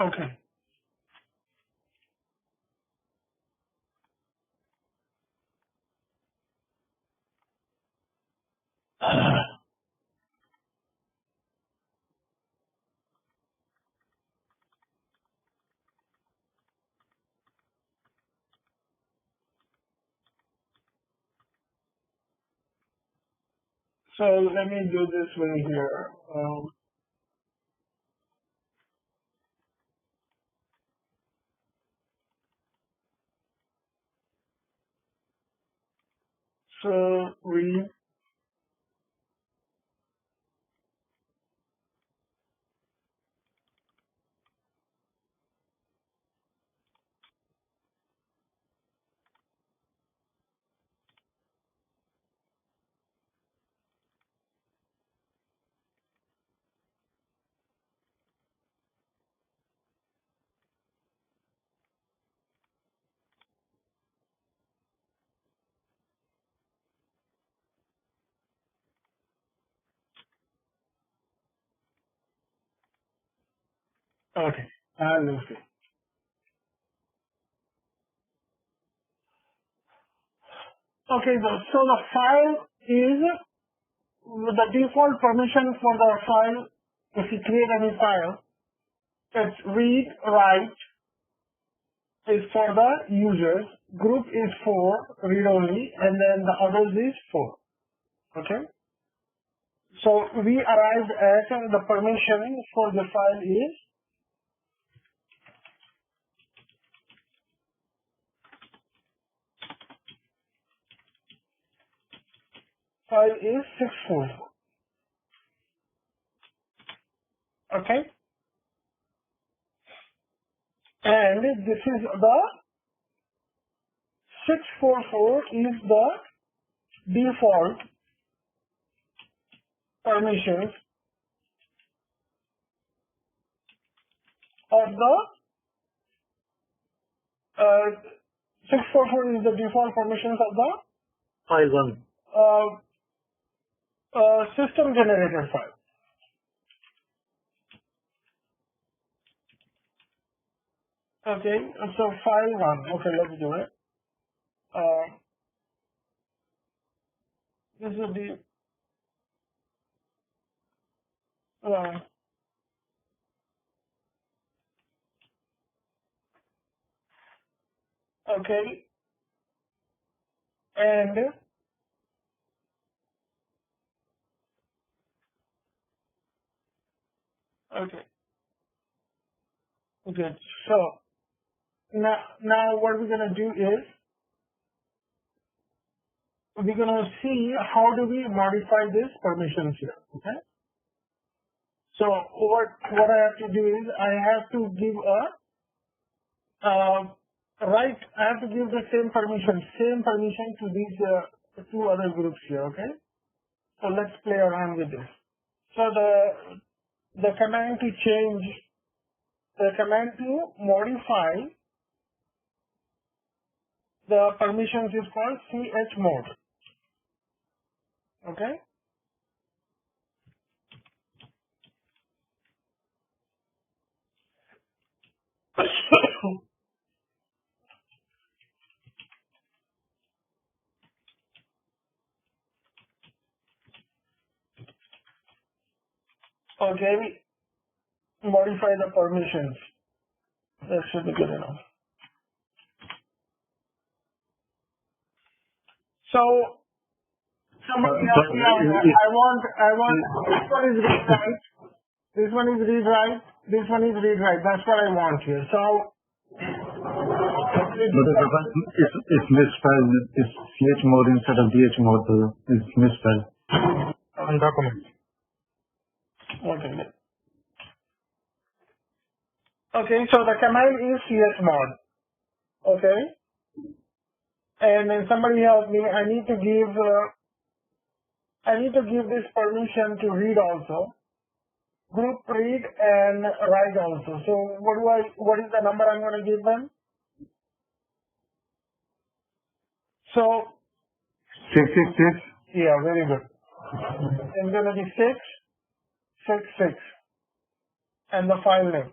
A: Okay. So let me do this way here. So read. Okay. Let's see. Okay, so the file is the default permission for the file. If you create any file, it's read, write is for the users, group is for read only, and then the others is for. Okay. So we arrived at the permission for the file is 644. Okay. And this is the 644 is the default permissions of the 644 is the default permissions of the
C: File 1.
A: system generated file. Okay, so file 1. Okay, let's do it. This is the okay, and okay, good. So now what we're gonna do is we're gonna see how do we modify this permissions here. Okay. So what I have to do is I have to give I have to give the same permission to these two other groups here. Okay. So let's play around with this. So the command to change the command to modify the permissions is called chmod. Okay. Okay, modify the permissions. That should be good enough. So, somebody else, I want, this one is read write, this one is read write, this one is read write. That's what I want here. So,
B: it's misspelled. It's chmod instead of dmod. It's misspelled.
C: Document.
A: Okay. Okay, so the command is chmod. Okay. And then somebody help me. I need to give this permission to read also, group read and write also. So what is the number I'm going to give them? So
B: 666.
A: yeah, very good. It's going to be 666 and the file name.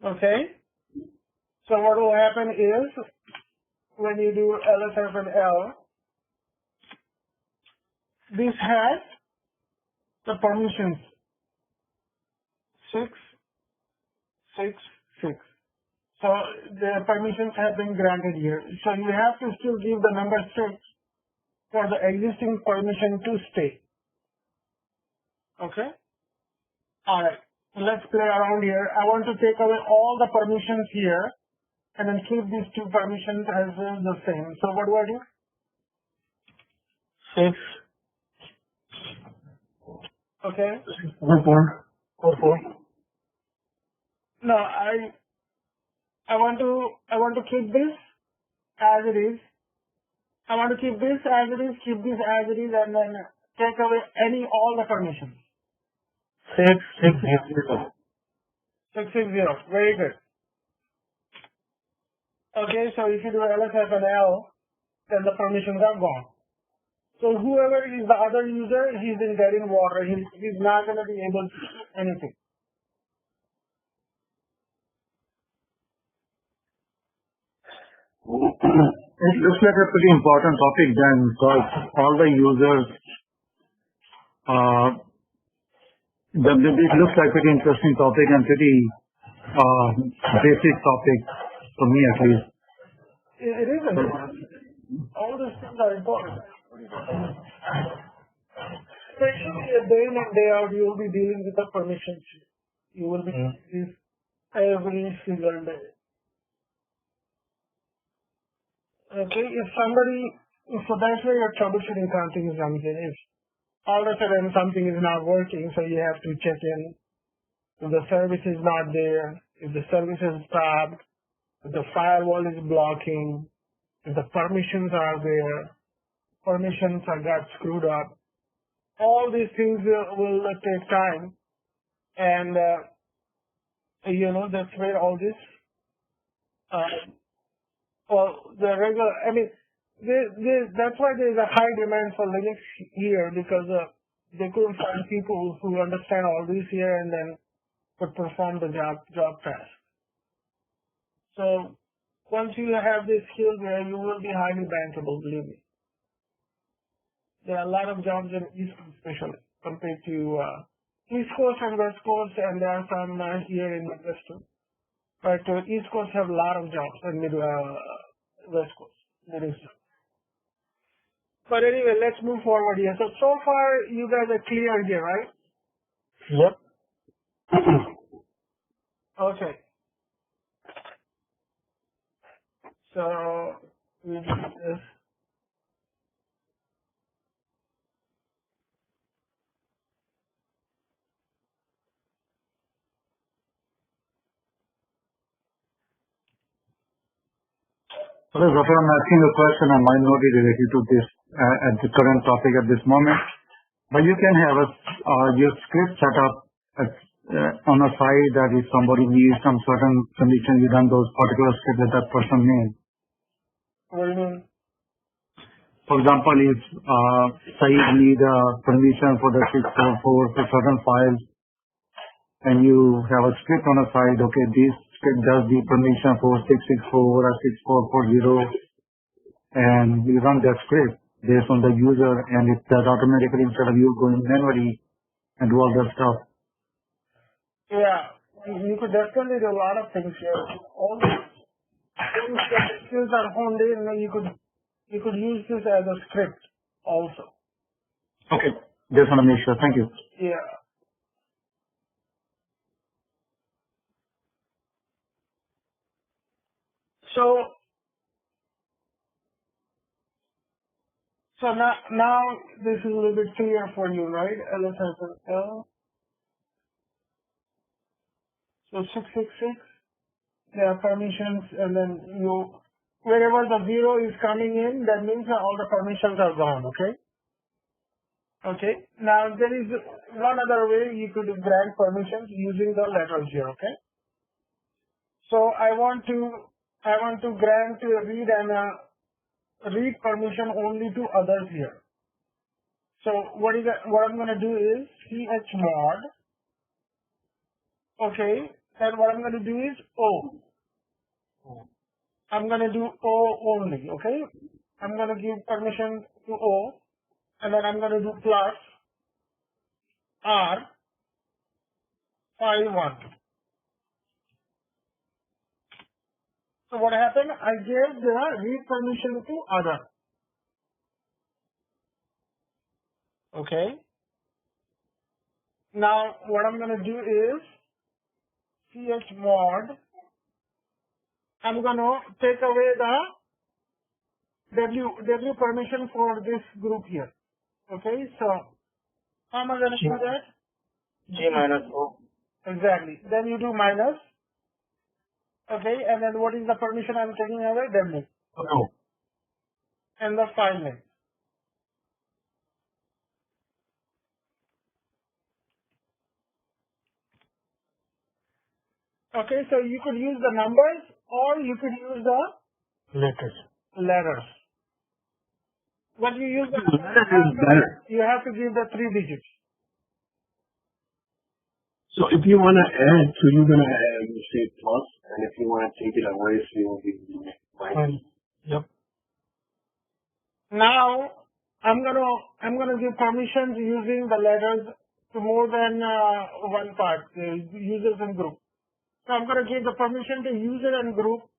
A: Okay. So what will happen is when you do LSF and L, this has the permissions 666. So the permissions have been granted here. So you have to still give the number 6 for the existing permission to stay. Okay? Alright. Let's play around here. I want to take away all the permissions here and then keep these two permissions as the same. So what do I do?
C: 6.
A: Okay.
C: 4.
A: No, I want to keep this as it is. I want to keep this as it is, keep this as it is, and then take away all the permissions.
C: 660.
A: 660. Very good. Okay, so if you do LSF and L, then the permissions are gone. So whoever is the other user, he's in dead in water. He's not going to be able to do anything.
B: It looks like a pretty important topic then, because all the users, it looks like a pretty interesting topic and pretty basic topic for me at least.
A: It is important. All these things are important. Especially a day in and day out, you will be dealing with the permissions. You will be doing this every single day. Okay, so that's where your troubleshooting counting comes in. If all of a sudden something is not working, so you have to check in. If the service is not there, if the service is stopped, if the firewall is blocking, if the permissions are there, permissions got screwed up. All these things will take time, and that's where all this. That's why there is a high demand for Linux here, because they couldn't find people who understand all this here and then could perform the job task. So once you have these skills there, you will be highly bankable, believe me. There are a lot of jobs in East Coast especially compared to East Coast and West Coast, and there are some here in Midwest too. But East Coast have a lot of jobs, and West Coast. But anyway, let's move forward here. So far, you guys are clear here, right?
C: Yep.
A: Okay. So we do this.
B: Hello, Zafar, I'm asking a question and might not be related to this at the current topic at this moment. But you can have your script set up on a side that if somebody needs some certain condition, you run those particular script with that person name.
A: What do you mean?
B: For example, if Saeed need permission for the 644 for certain files, and you have a script on a side, okay, this script does the permission for 664 or 6440, and you run that script based on the user, and it does automatically instead of you going manually and do all that stuff.
A: Yeah, you could definitely do a lot of things here. All these things that skills are honed in, you could use this as a script also.
B: Okay, just want to make sure. Thank you.
A: Yeah. So now this is a little bit clear for you, right? LSSL. So 666, there are permissions, and then wherever the 0 is coming in, that means that all the permissions are gone, okay? Okay. Now there is one other way you could grant permissions using the letters here, okay? So I want to grant read and read permission only to others here. So what I'm going to do is chmod. Okay. Then what I'm going to do is O. I'm going to do O only. Okay. I'm going to give permission to O, and then I'm going to do plus R file 1. So what happened? I gave the read permission to other. Okay. Now what I'm going to do is chmod. I'm going to take away the W permission for this group here. Okay. So how am I going to do that?
C: G minus O.
A: Exactly. Then you do minus. Okay. And then what is the permission I'm taking away? W.
C: No.
A: And the file name. Okay, so you could use the numbers or you could use the letters. When you use the
D: Letters is better.
A: you have to give the 3 digits.
D: So if you want to add, so you're going to say plus, and if you want to take it away, so you'll be minus.
C: Yep.
A: Now I'm gonna give permissions using the letters to more than one part, users and group. So I'm going to give the permission to user and group.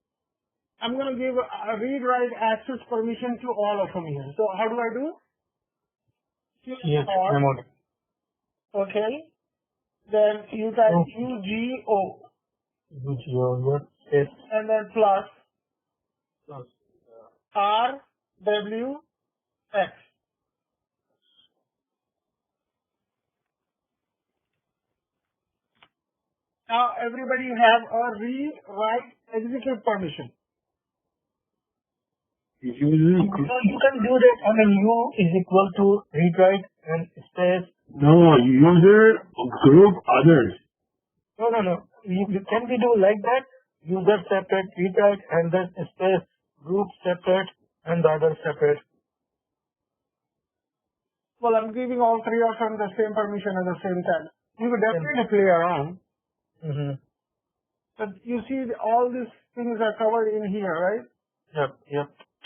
A: I'm going to give a read, write, access permission to all of them here. So how do I do?
C: Yes, memo.
A: Okay. Then you type UGO.
C: UGO, yes.
A: And then plus RWX. Now everybody have a read, write, execute permission.
C: So you can do that. I mean, U is equal to read, write, and space.
D: No, user, group, others.
C: No. Can we do like that? User separate, read, write, and then space, group separate, and the other separate.
A: Well, I'm giving all 3 of them the same permission at the same time. You could definitely play around.
C: Mm-hmm.
A: But you see, all these things are covered in here, right?
C: Yep.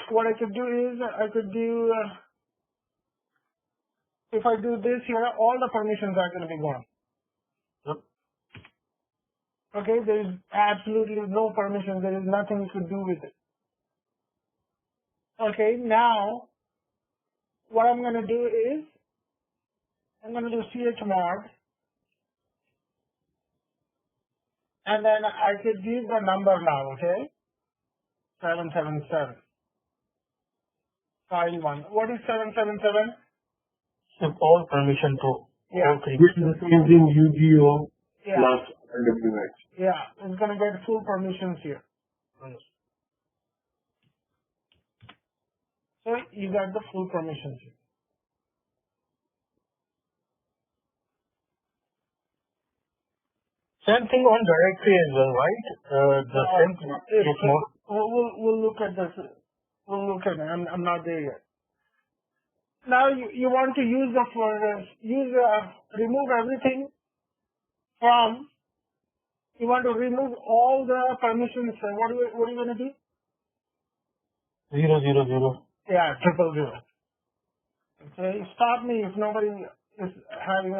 A: What I could do is, I could do, if I do this here, all the permissions are going to be gone.
C: Yep.
A: Okay, there is absolutely no permission. There is nothing you could do with it. Okay, now, what I'm going to do is, I'm going to do chmod, and then I could give the number now, okay? 777. File 1. What is 777?
C: So all permission to all 3.
D: This is the same thing, UGO
A: Yeah.
D: plus RWX.
A: Yeah, it's going to get full permissions here. So you got the full permissions here.
C: Same thing on directory as well, right? The same thing.
A: We'll look at this. We'll look at it. I'm not there yet. Now you want to use remove everything from. You want to remove all the permissions. What are you going to do?
C: 000.
A: Yeah, 000. Okay, stop me if nobody is having.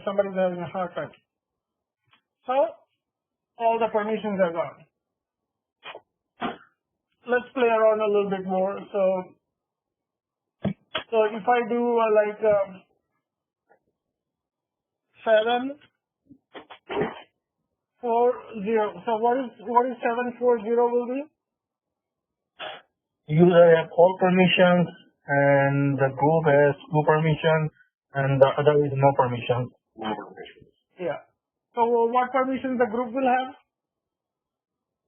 A: Somebody's having a hard time. So all the permissions are gone. Let's play around a little bit more. So if I do 740. So what is 740 will be?
C: User has all permissions and the group has no permission and the other is no permission.
A: Yeah. So what permissions the group will have?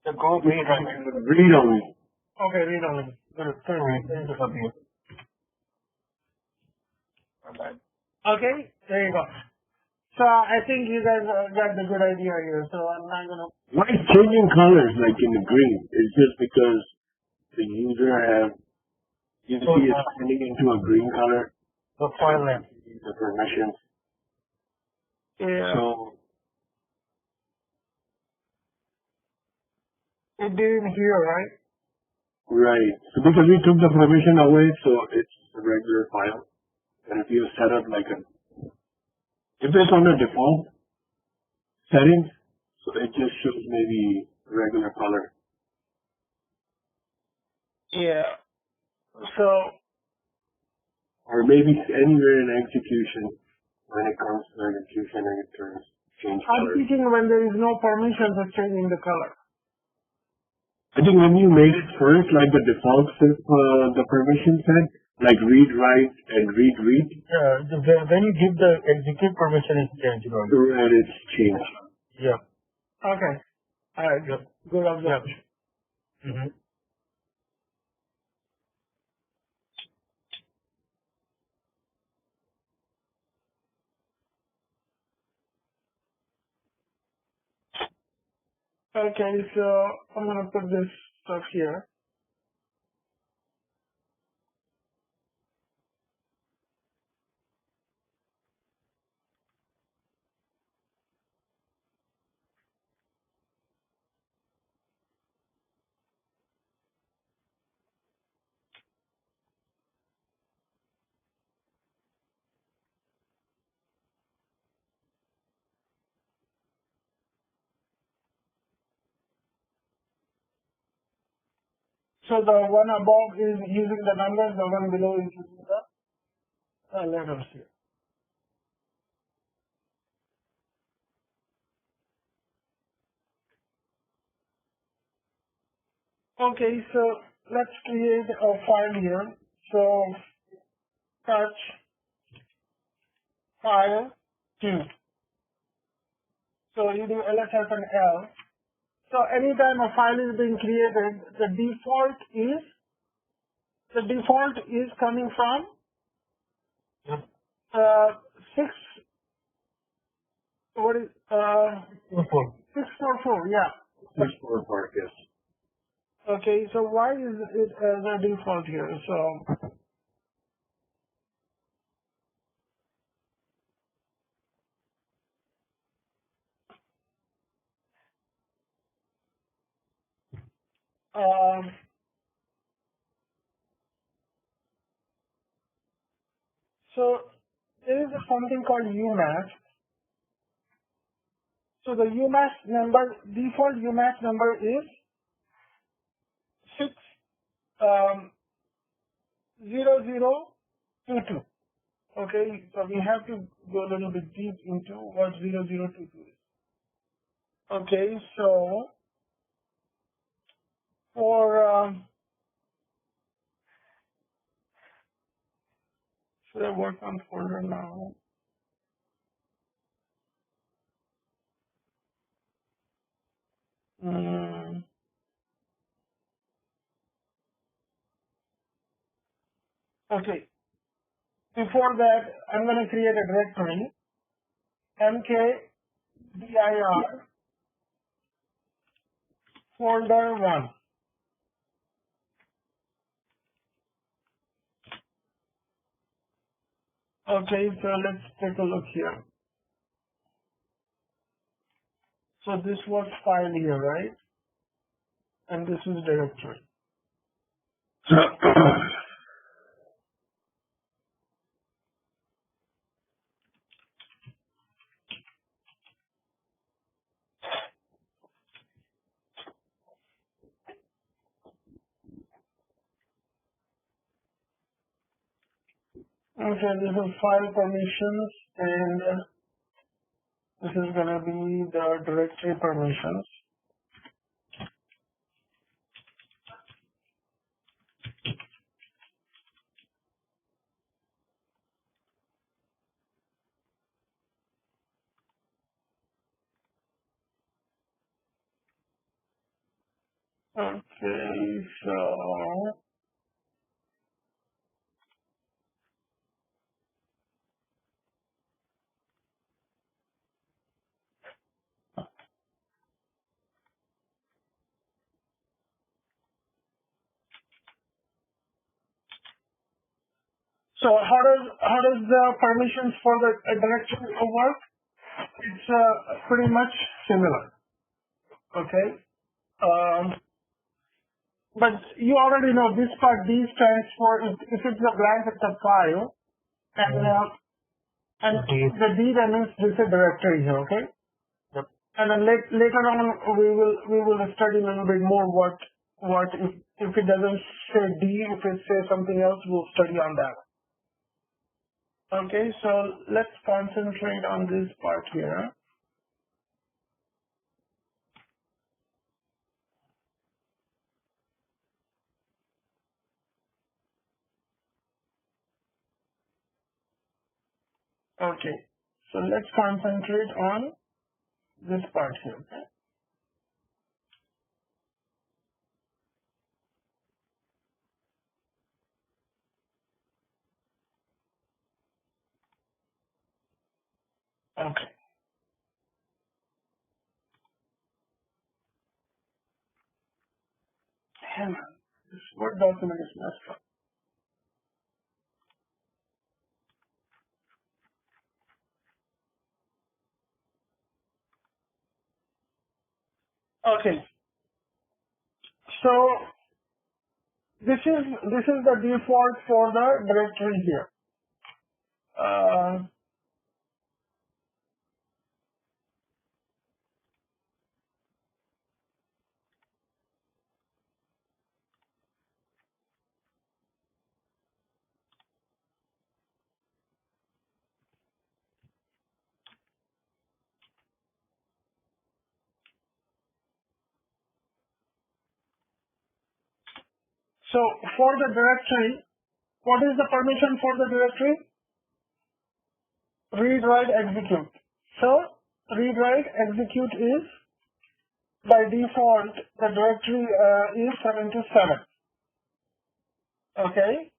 C: The group read only.
D: Read only.
A: Okay, read only. Good. Okay, there you go. So I think you guys got the good idea here. So I'm not gonna.
D: Why is changing colors like in the green? It's just because the user is turning into a green color.
C: The file name.
D: The permissions.
A: Yeah.
D: So
A: it didn't hear, right?
D: right. So because we took the permission away, so it's a regular file. And if you set up if it's on the default settings, so it just shows maybe regular color.
A: Yeah. So.
D: Or maybe anywhere in execution, when it comes to execution and it turns change
A: I'm
D: color.
A: thinking when there is no permissions of changing the color.
D: I think when you made it first, like the default the permission set, like read, write, and read.
C: Yeah, when you give the execute permission, it's changed.
D: And it's changed.
C: Yeah.
A: Okay. All right.
C: Yep.
A: Good observation.
C: Mm-hmm.
A: Okay, so I'm gonna put this stuff here. So the one above is using the numbers, the one below is using the letters here. Okay, so let's create a file here. So touch file 2. So you do ls-l. So anytime a file is being created, the default is coming from 6. What is 644? Yeah.
D: 644, yes.
A: Okay, so why is it as a default here? So so there is something called UMass. So the UMass number, default UMass number is 60022. Okay, so we have to go a little bit deep into what 0022 is. Okay, so for should I work on folder now? Okay. Before that, I'm going to create a directory, mkdir folder 1. Okay, so let's take a look here. So this was file here, right? And this is directory. Okay, this is file permissions, and this is gonna be the directory permissions. Okay, so how does the permissions for the directory work? It's pretty much similar. Okay. But you already know this part. D stands for if it's a blank, it's a file, and the D that means this is a directory here. Okay.
C: Yep.
A: And then later on we will study a little bit more what if it doesn't say D, if it says something else, we'll study on that. Okay, so let's concentrate on this part here. Okay, so let's concentrate on this part here. Okay. Hang on, this Word document is messed up. Okay, so this is the default for the directory here. So for the directory, what is the permission for the directory? Read, write, execute. So read, write, execute is by default the directory is 77. Okay,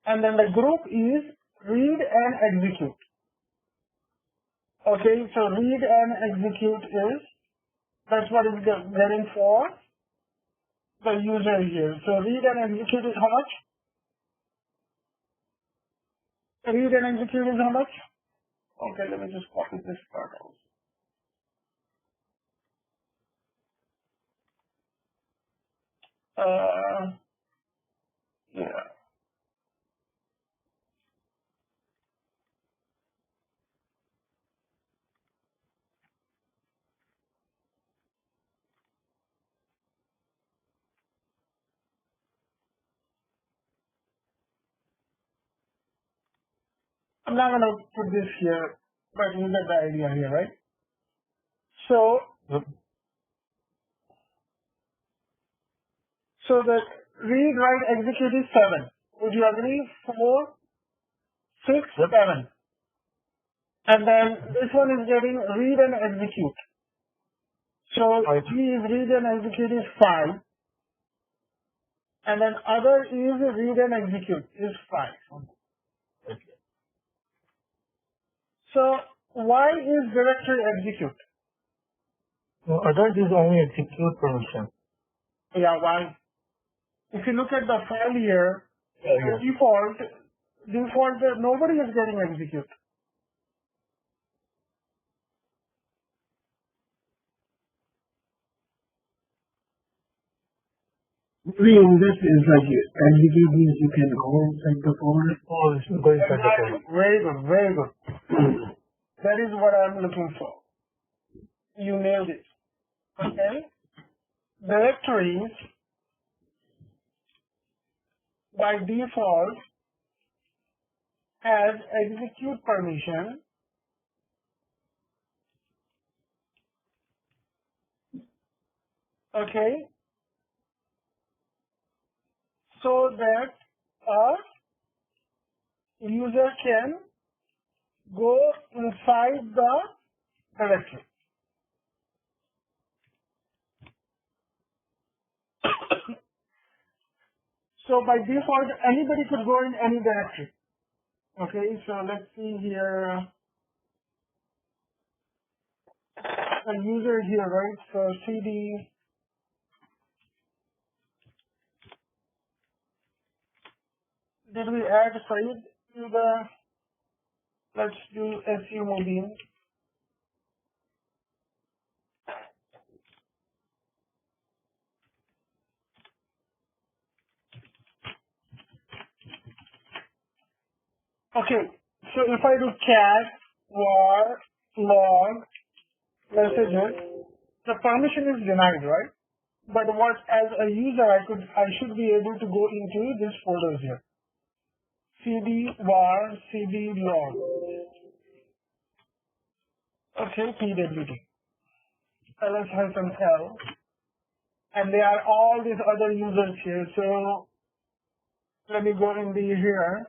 A: and then the group is read and execute. Okay, so read and execute is that's what is getting for the user here. So read and execute is how much? Read and execute is how much? Okay, let me just copy this part also. Yeah. I'm not gonna put this here, but you get the idea here, right? So, so the read, write, execute is 7. Would you agree? 4, 6, 7. And then this one is getting read and execute. So G is read and execute is 5. And then other is read and execute is 5. So why is directory execute?
C: No, others is only execute permission.
A: Yeah, why? If you look at the file here, the default, nobody is getting execute.
D: Maybe in this is like execute means you can go inside the folder.
C: Oh, it's going inside the folder.
A: Very good, very good. That is what I'm looking for. You nailed it. Okay? Directories, by default, has execute permission. Okay? So that a user can go inside the directory. So by default, anybody could go in any directory. Okay, so let's see here. A user here, right? So cd did we add Said to the, let's do SU Mohiuddin. Okay, so if I do cat var log messages, the permission is denied, right? But what, as a user, I should be able to go into this folder here. cd var cd log. Okay, pwd. ls-l. And there are all these other users here. So let me go in here.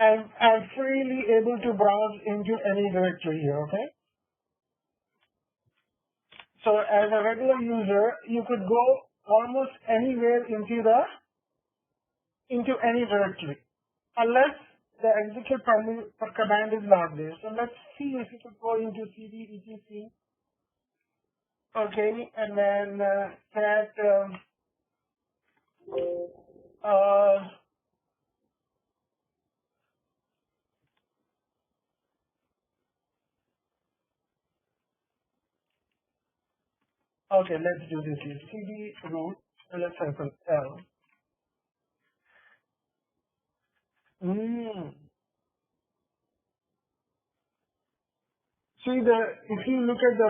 A: And I'm freely able to browse into any directory here, okay? So as a regular user, you could go almost anywhere into any directory, unless the execute command is not there. So let's see if you could go into cd etc. Okay, and then cat okay, let's do this here. cd root ls-l. See, if you look at the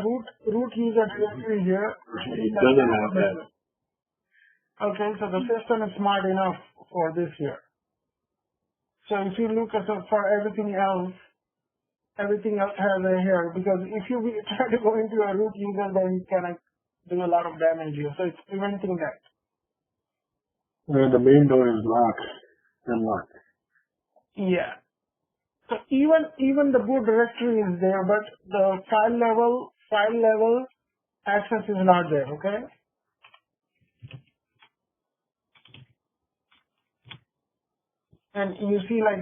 A: root user directory here,
D: It doesn't have that.
A: okay, so the system is smart enough for this here. So if you look at for everything else has a here, because if you try to go into a root user, then it can do a lot of damage here. So it's preventing that.
D: Where the main door is locked and locked.
A: Yeah. So even the boot directory is there, but the file level access is not there. Okay. And you see, like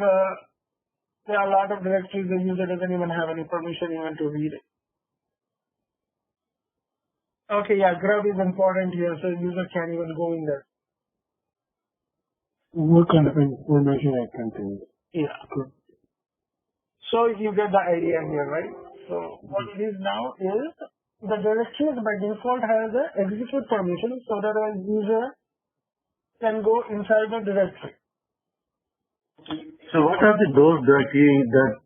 A: there are a lot of directories the user doesn't even have any permission even to read it. Okay, yeah, grub is important here, so user can't even go in there.
D: What kind of information it contains?
A: Yeah. So you get the idea here, right? So what it is now is the directories by default has the execute permission so that a user can go inside the directory.
B: So what are those directories that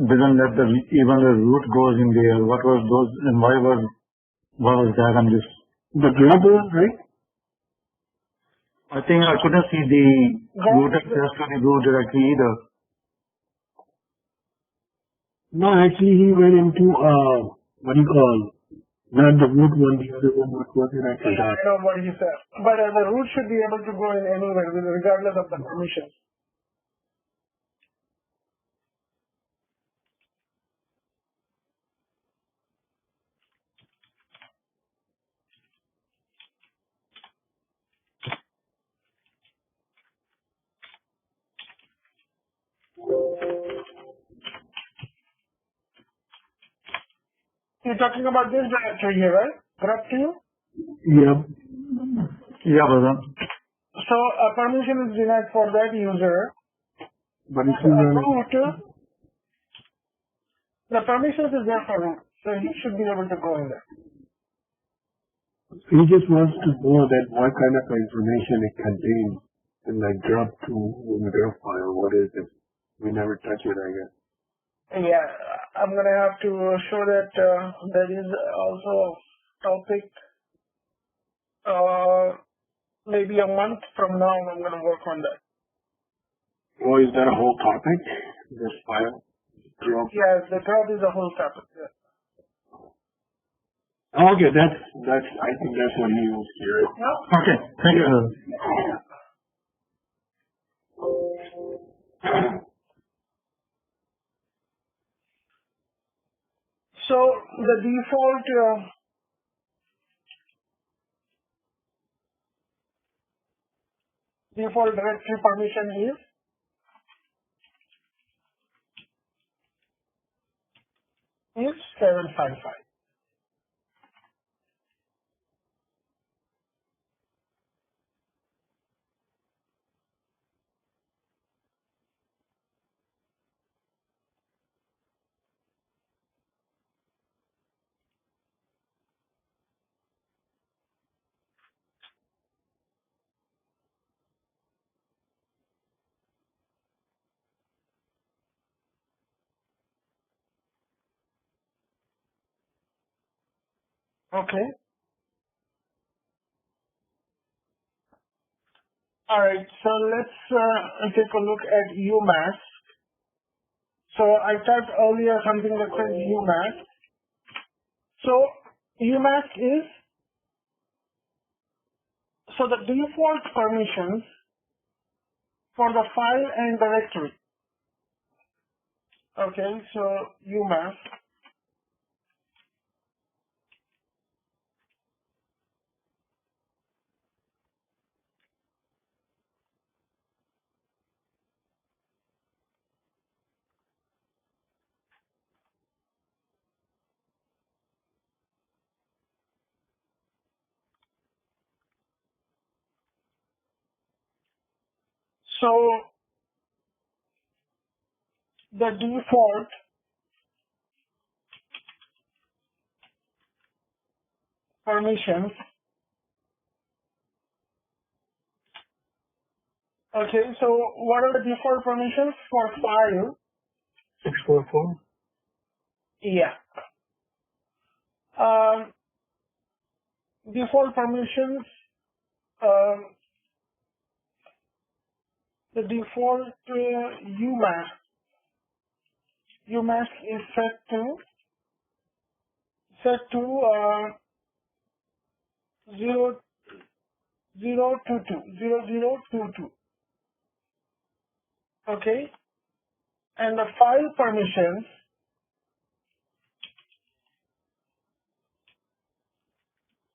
B: doesn't let even the root goes in there? What was those and why was that on this?
D: The grabber, right?
B: I think I couldn't see the root access to the root directory either.
D: No, actually he went into what do you call, not the root one, the other one, what was it? I forgot.
A: I know what he said. But the root should be able to go in anywhere regardless of the permissions. You're talking about this directory here, right? Correct you?
D: Yep.
B: Yeah, brother.
A: So a permission is denied for that user.
D: But if you
A: Root, the permissions is there for root, so he should be able to go in there.
D: he just wants to know that what kind of information it contains in like graph file. What is it? We never touch it, I guess.
A: Yeah, I'm gonna have to show that there is also a topic. Maybe a month from now, I'm gonna work on that.
D: Oh, is that a whole topic? This file? Graph?
A: Yeah, the graph is a whole topic. Yeah.
D: Okay, that's, I think that's what he was here.
B: Okay, thank you.
A: So the default directory permission is 755. Okay. All right. So let's take a look at UMass. So I typed earlier something that says UMass. So UMass is the default permissions for the file and directory. Okay. So UMass. So the default permissions. Okay. So what are the default permissions for file?
D: 644?
A: Yeah. Default permissions. The default UMass is set to 0022. Okay, and the file permissions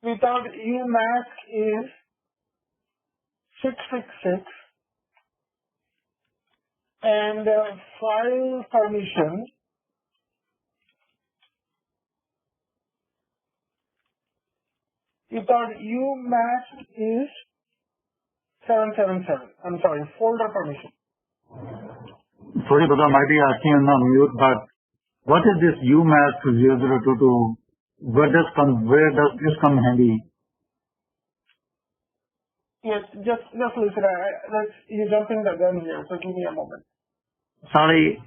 A: without UMass is 666, and file permission without UMass is 777. I'm sorry, folder permission.
B: Sorry, brother, might be asking on mute, but what is this UMass 0022? Where does this come handy?
A: Yes, just listen. You're jumping the gun here, so give me a moment.
B: Sorry.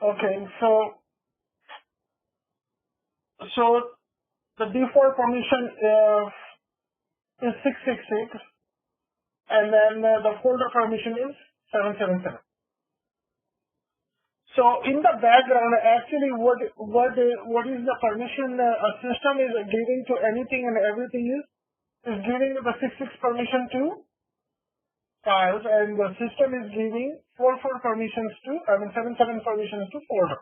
A: Okay, so the default permission is 666, and then the folder permission is 777. So in the background, actually, what is the permission a system is giving to anything and everything is giving the 66 permission to files, and the system is giving 77 permissions to folder.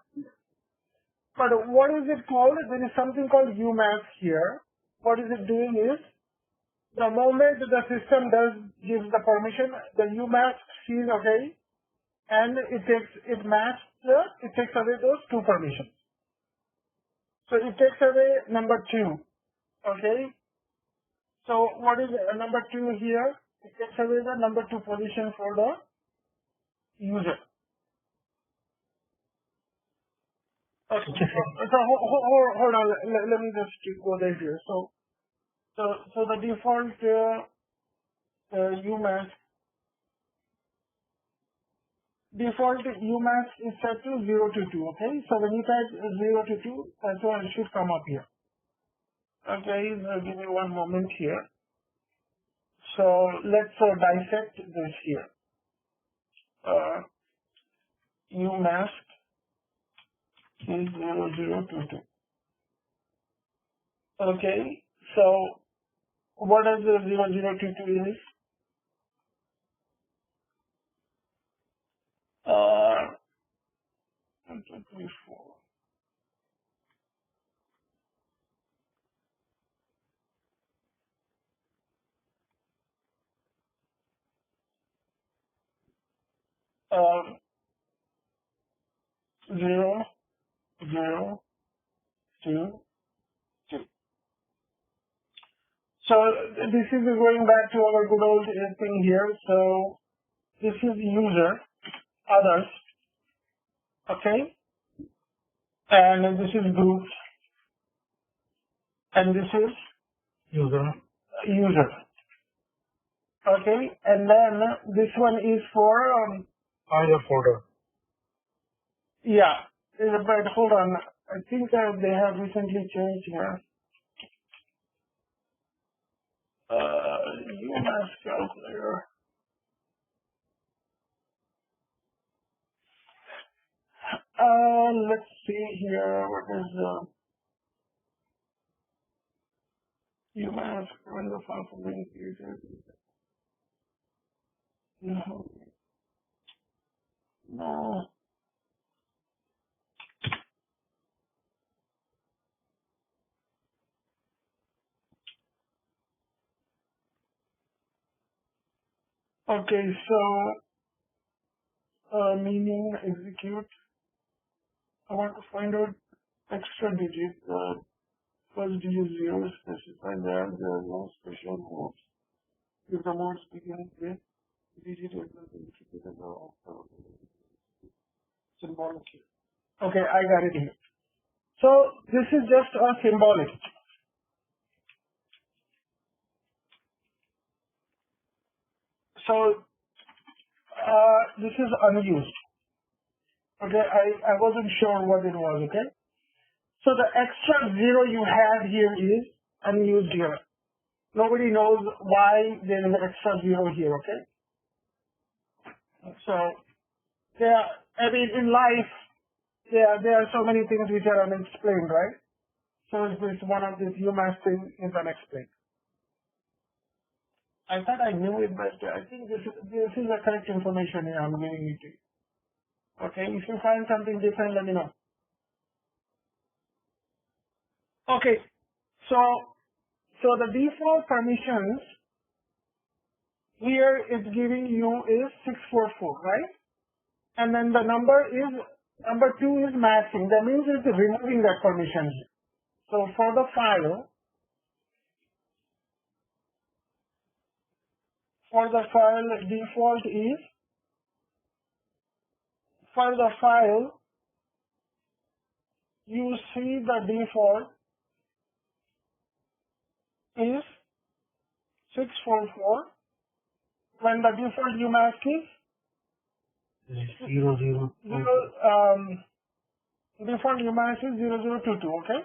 A: But what is it called? There is something called UMass here. What is it doing is, the moment the system gives the permission, the UMass sees, okay, and it takes away those two permissions. So it takes away number 2. Okay. So what is number 2 here? It takes away the number 2 position for the user. Okay. So hold on. Let me just go there here. So the default UMask is set to 0 to 2. Okay. So when you type 0 to 2, that's what it should come up here. Okay. Give me one moment here. So let's dissect this here. UMask is 0022. Okay, so what does the 0022 is? 1, 2, 3, 4. Um, 0, 0, 2, 2. So this is going back to our good old thing here. So this is user, others, okay, and this is group, and this is
B: User.
A: Okay, and then this one is for
B: File or folder.
A: yeah. But hold on, I think they have recently changed here. UMass calculator. Let's see here. What is UMass when the file for being created? No. Okay, so meaning execute. I want to find out extra digit. First digit 0 specify there. There are no special modes. If the modes begin with digit, it will be executed symbolic. Okay, I got it here. So this is just a symbolic. So this is unused. Okay, I wasn't sure what it was. Okay, so the extra 0 you have here is unused here. Nobody knows why there is an extra 0 here. Okay, so I mean, in life, there are so many things which are unexplained, right? So it's one of these UMass things is unexplained. I thought I knew it, but I think this is the correct information here I'm giving it to you. Okay, if you find something different, let me know. Okay, so the default permissions here it's giving you is 644, right? And then the number 2 is matching. That means it's removing that permission. So for the file default is for the file you see the default is 644 when the default UMask is
B: 00.
A: default UMask is 0022. Okay,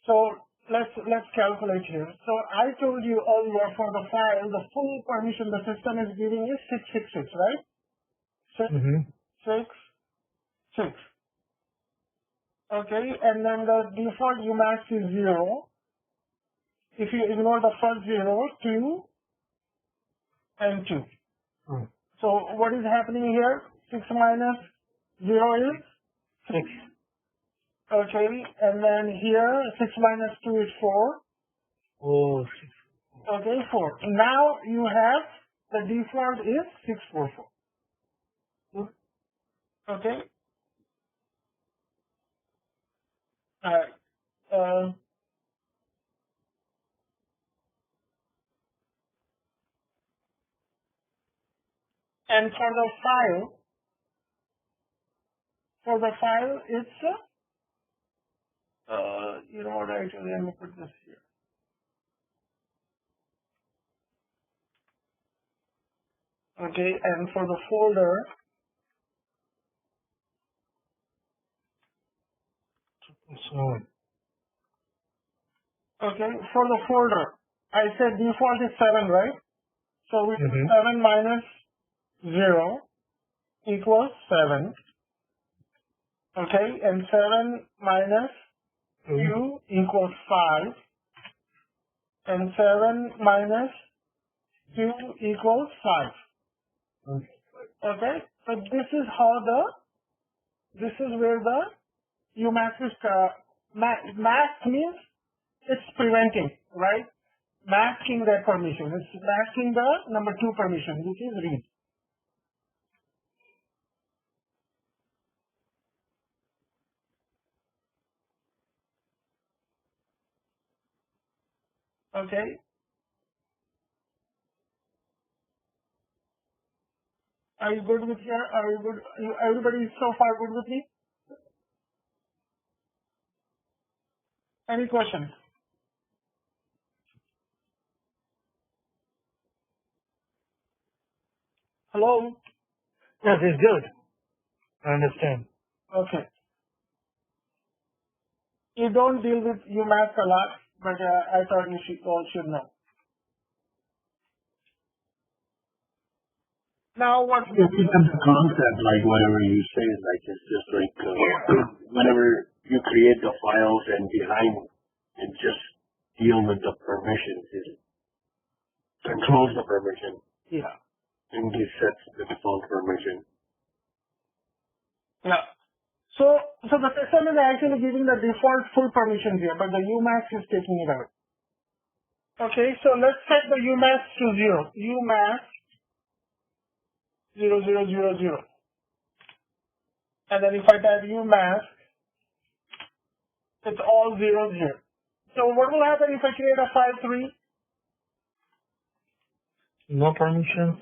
A: so let's calculate here. So I told you earlier for the file the full permission the system is giving is 666, right? 666. Okay, and then the default UMask is 0. If you ignore the first 0, 2 and 2. So what is happening here? 6 minus 0 is 6. Okay, and then here 6 minus 2 is 4.
B: Oh, 6.
A: Okay, 4. Now you have the default is 644. Okay. And for the file, it's you know what? Actually, let me put this here. Okay, and for the folder, okay, for the folder, I said default is 7, right? So we do 7 minus 0 equals 7. Okay, and 7 minus q equals 5. And 7 minus q equals 5. Okay, so this is where the UMask is, mask means it's preventing, right? Masking that permission. It's masking the number 2 permission, which is read. Okay. Are you good with here? Are you good? Everybody so far good with me? Any questions? Hello?
C: Yes, it's good. I understand.
A: Okay. You don't deal with UMask a lot, but I thought you all should know. Now what?
D: If you have the concept, like whatever you say, like it's just like whenever you create the files and behind it just deal with the permissions, it controls the permission.
A: Yeah.
D: And it sets the default permission.
A: Yeah. So the system is actually giving the default full permissions here, but the UMask is taking it out. Okay, so let's set the UMask to 0. UMask 0, 0, 0, 0. And then if I type UMask, it's all zeros here. So what will happen if I create a file 3?
C: No permissions.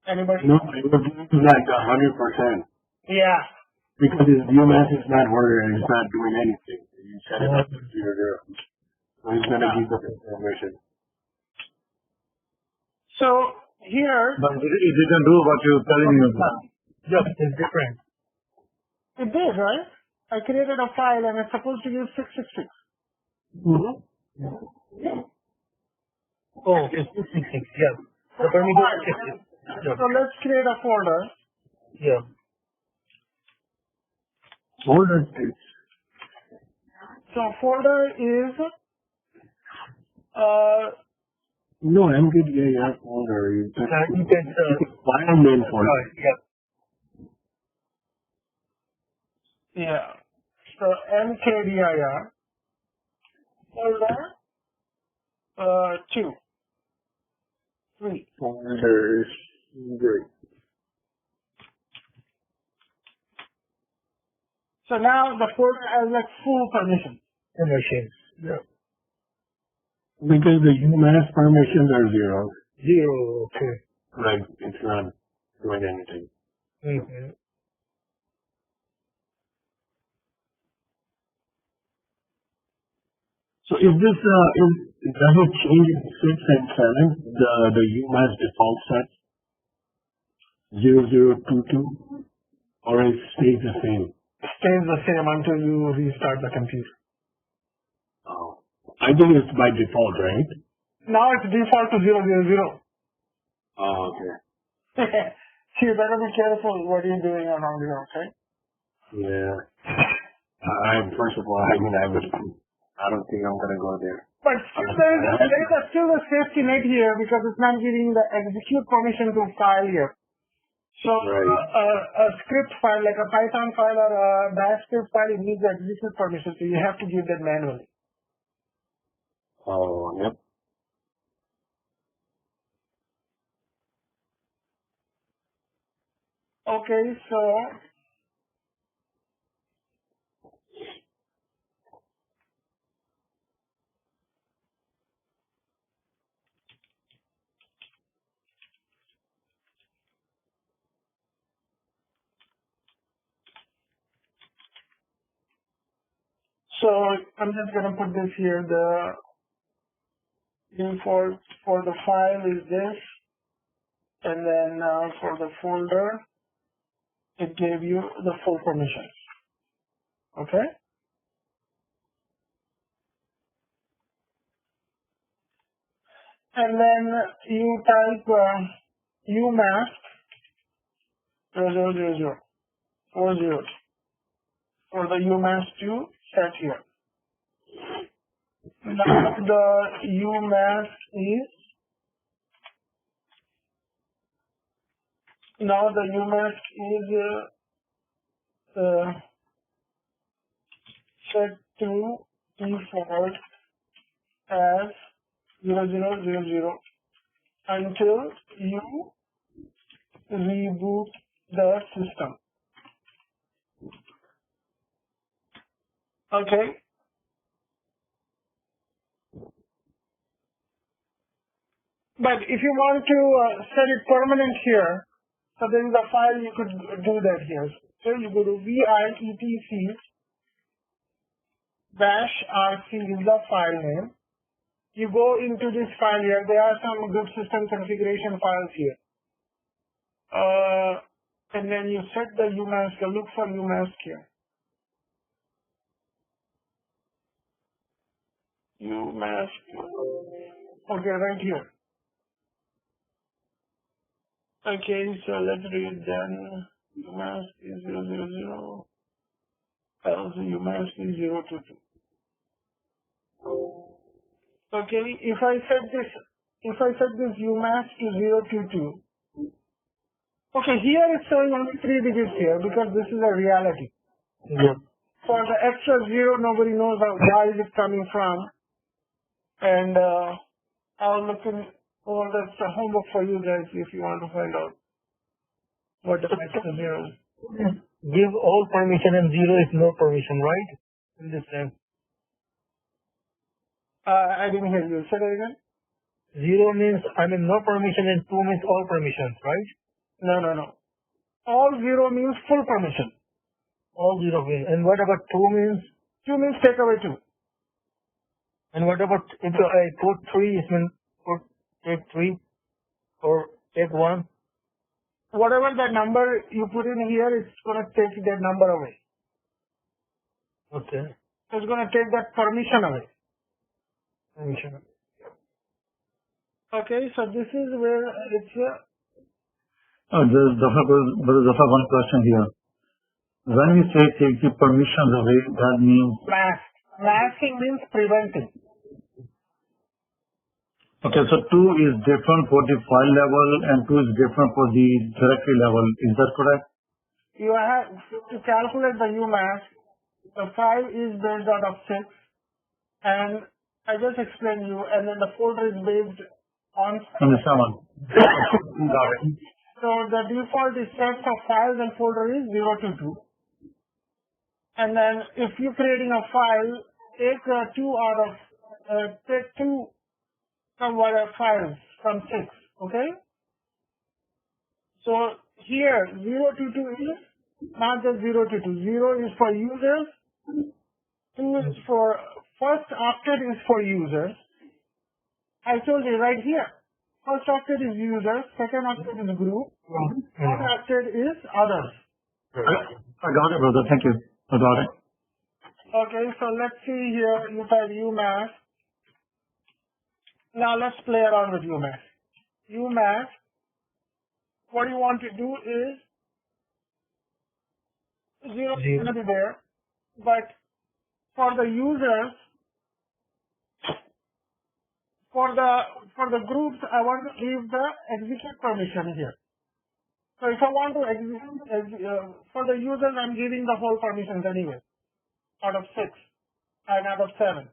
A: Anybody?
D: No, it would be like 100%.
A: Yeah.
D: Because his UMask is not ordered and it's not doing anything. You set it up to 0, 0. So he's going to give the permission.
A: So here.
B: But it didn't do what you're telling me.
C: Yes, it's different.
A: It did, right? I created a file and it's supposed to use 666.
C: Oh, it's 266, yes. The permission is 666.
A: So let's create a folder.
C: Yeah.
D: Folder.
A: So folder is
D: no, MKDIR folder. You can file name folder.
A: Yeah. So MKDIR folder 2, 3.
D: Folders. Great.
A: So now the folder has like full permission.
C: Permissions. Yeah.
D: Because the UMask permissions are 0.
C: 0, okay.
D: Right, it's not doing anything. So is this, does it change in 6 and 7, the UMask default set? 0022? Or it stays the same?
A: It stays the same until you restart the computer.
D: Oh. I think it's by default, right?
A: Now it's default to 000.
D: Oh, okay.
A: So you better be careful what you're doing around here, okay?
D: Yeah. First of all, I don't think I'm gonna go there.
A: But still there is still a safety net here because it's not giving the execute permission to file here. So a script file, like a Python file or a Bash script file, it needs the execute permission, so you have to give that manually.
D: Oh, yep.
A: Okay, so So I'm just going to put this here. The default for the file is this, and then for the folder, it gave you the full permissions. Okay? And then you type umask 0000 40 for the umask to set here. Now the umask is set to default as 0000 until you reboot the system. Okay. But if you want to set it permanent here, so there is a file you could do that here. So you go to VIETC -RC is the file name. You go into this file here. There are some good system configuration files here. And then you set the umask, look for umask here. Umask, okay, right here. Okay, so let's read then. Umask is 000, else umask is 022. Okay, if I set this umask to 022, okay, here it's showing only 3 digits here because this is a reality.
B: Yeah.
A: For the extra 0, nobody knows where is it coming from. And I'll look in, that's the homework for you guys if you want to find out what the extra 0 is.
B: Give all permission and 0 is no permission, right? In this sense.
A: I didn't hear you. Say that again?
B: 0 means, no permission, and 2 means all permissions, right?
A: No. All 0 means full permission.
B: All 0 means. And what about 2 means?
A: 2 means take away 2.
B: And what about if I put 3, it means take 3 or take 1?
A: Whatever the number you put in here, it's going to take that number away.
B: Okay.
A: It's going to take that permission away.
B: Permission.
A: Okay, so this is where it's
B: There's Zafar, one question here. When we say take the permissions away, that means...
A: Masking means preventing.
B: Okay, so 2 is different for the file level and 2 is different for the directory level. Is that correct?
A: You have to calculate the umask. The file is based out of 6, and I just explained you, and then the folder is based on
B: 7. Got it.
A: So the default is set for files and folder is 022. And then if you're creating a file, take 2 from whatever files from 6. Okay? So here 022 is not just 022. 0 is for users. 2 is for first octet is for users. I told you right here. First octet is users. Second octet is group. Third octet is others.
B: I got it, brother. Thank you. I got it.
A: Okay, so let's see here. You type umask. Now let's play around with umask. Umask. What you want to do is 0 is going to be there, but for the users, for the groups, I want to give the execute permission here. So if I want to for the users, I'm giving the whole permissions anyway, out of 6 and out of 7.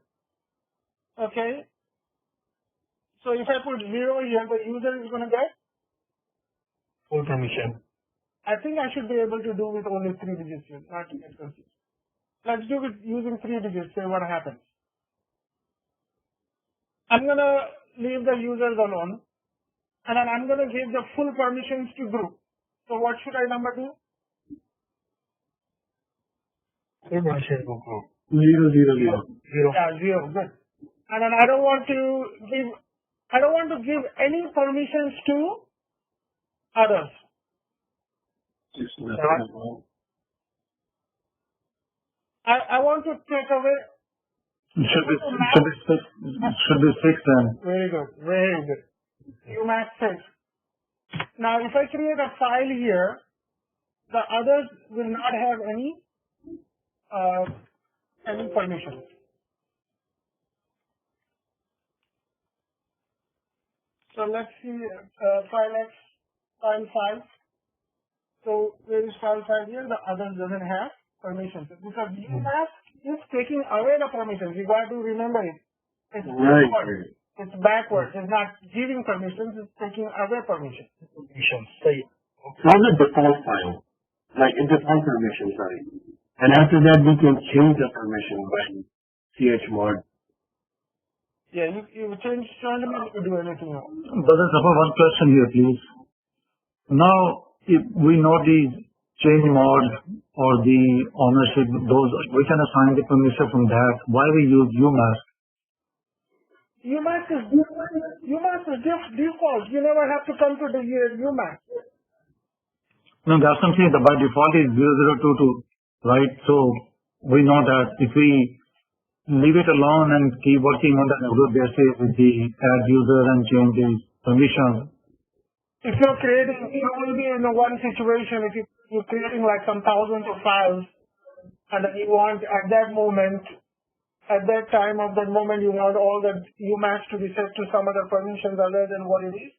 A: Okay. So if I put 0 here, the user is going to get
B: Full permission.
A: I think I should be able to do with only 3 digits here, not to get confused. Let's do it using 3 digits, see what happens. I'm going to leave the users alone, and then I'm going to give the full permissions to group. So what should I number do?
B: Full permission to group.
D: 0, 0, 0.
A: Yeah, 0. Good. And then I don't want to give any permissions to others. I want to take away.
B: Should be 6 then.
A: Very good. Very good. UMass 6. Now, if I create a file here, the others will not have any permissions. So let's see file X, file 5. So where is file 5 here? The others doesn't have permissions. Because UMass is taking away the permissions. You got to remember it. It's backward. It's backwards. It's not giving permissions. It's taking away permissions.
D: From the default file, like in default permission, sorry. And after that, we can change the permission by chmod.
A: Yeah, you change randomly to do anything else.
B: Brother Zafar, one question here, please. Now, if we know the change mode or the ownership, those we can assign the permission from that. Why we use UMass?
A: UMass is default. You never have to come to the UMass.
B: No, that's something that by default is 0022, right? So we know that if we leave it alone and keep working on that good basis with the add user and change the permission.
A: If you're creating, you will be in one situation, if you're creating like some thousands of files, and then you want at that moment, at that time of that moment, you want all the UMass to be set to some other permissions other than what it is.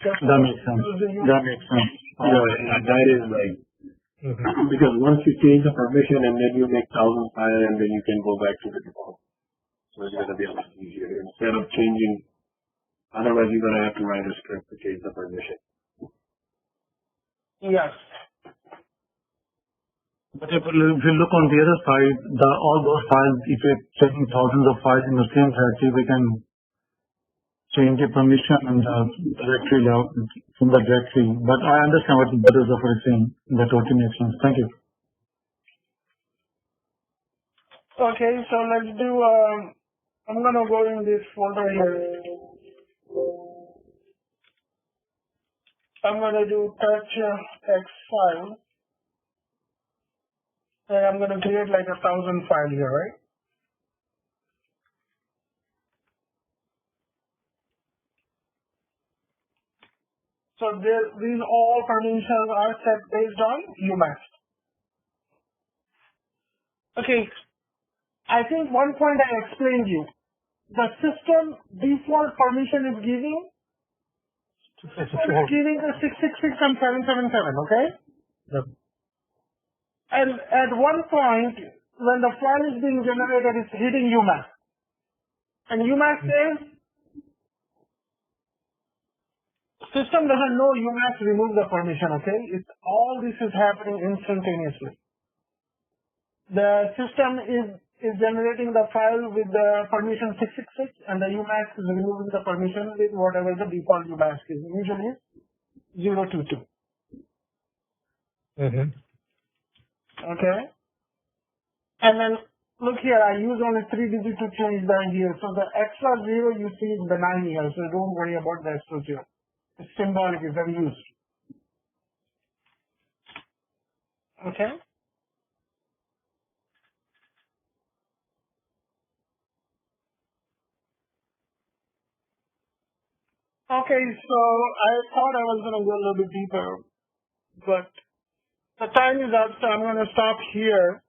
B: That makes sense. That makes sense.
D: Yeah, that is like, because once you change the permission and then you make 1,000 files and then you can go back to the default. So it's going to be a lot easier instead of changing. Otherwise, you're going to have to write a script to change the permission.
A: Yes.
B: But if you look on the other side, all those files, if you're checking thousands of files in the same directory, we can change the permission and the directory layout from the directory. But I understand what the brothers are saying. That totally makes sense. Thank you.
A: Okay, so let's do, I'm going to go in this folder here. I'm going to do touch X file. And I'm going to create like 1,000 files here, right? So these all permissions are set based on UMass. Okay, I think one point I explained you. The system default permission is giving the 666 and 777, okay?
B: Yep.
A: And at one point, when the file is being generated, it's hitting UMass. And UMass says, system doesn't know UMass remove the permission, okay? All this is happening instantaneously. The system is generating the file with the permission 666 and the UMass is removing the permission with whatever the default UMass is. Usually 022. Okay? And then look here, I use only 3 digits to change the here. So the extra 0 you see is benign here, so don't worry about the extra 0. It's symbolic, it's unused. Okay? Okay, so I thought I was going to go a little bit deeper, but the time is up, so I'm going to stop here.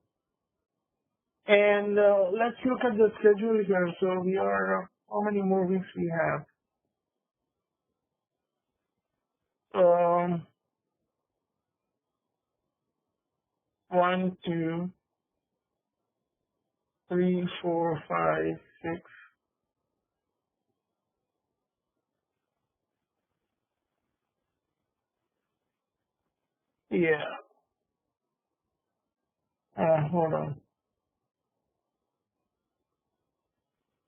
A: And let's look at the schedule here. So we are, how many more weeks we have? 1, 2, 3, 4, 5, 6. Yeah. Hold on.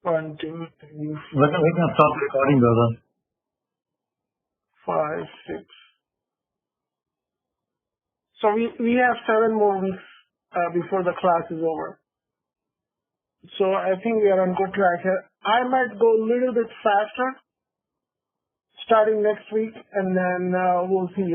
A: 1, 2, 3, 4.
B: We can stop recording, brother.
A: 5, 6. So we have 7 more weeks before the class is over. So I think we are on good track here. I might go a little bit faster starting next week, and then we'll see.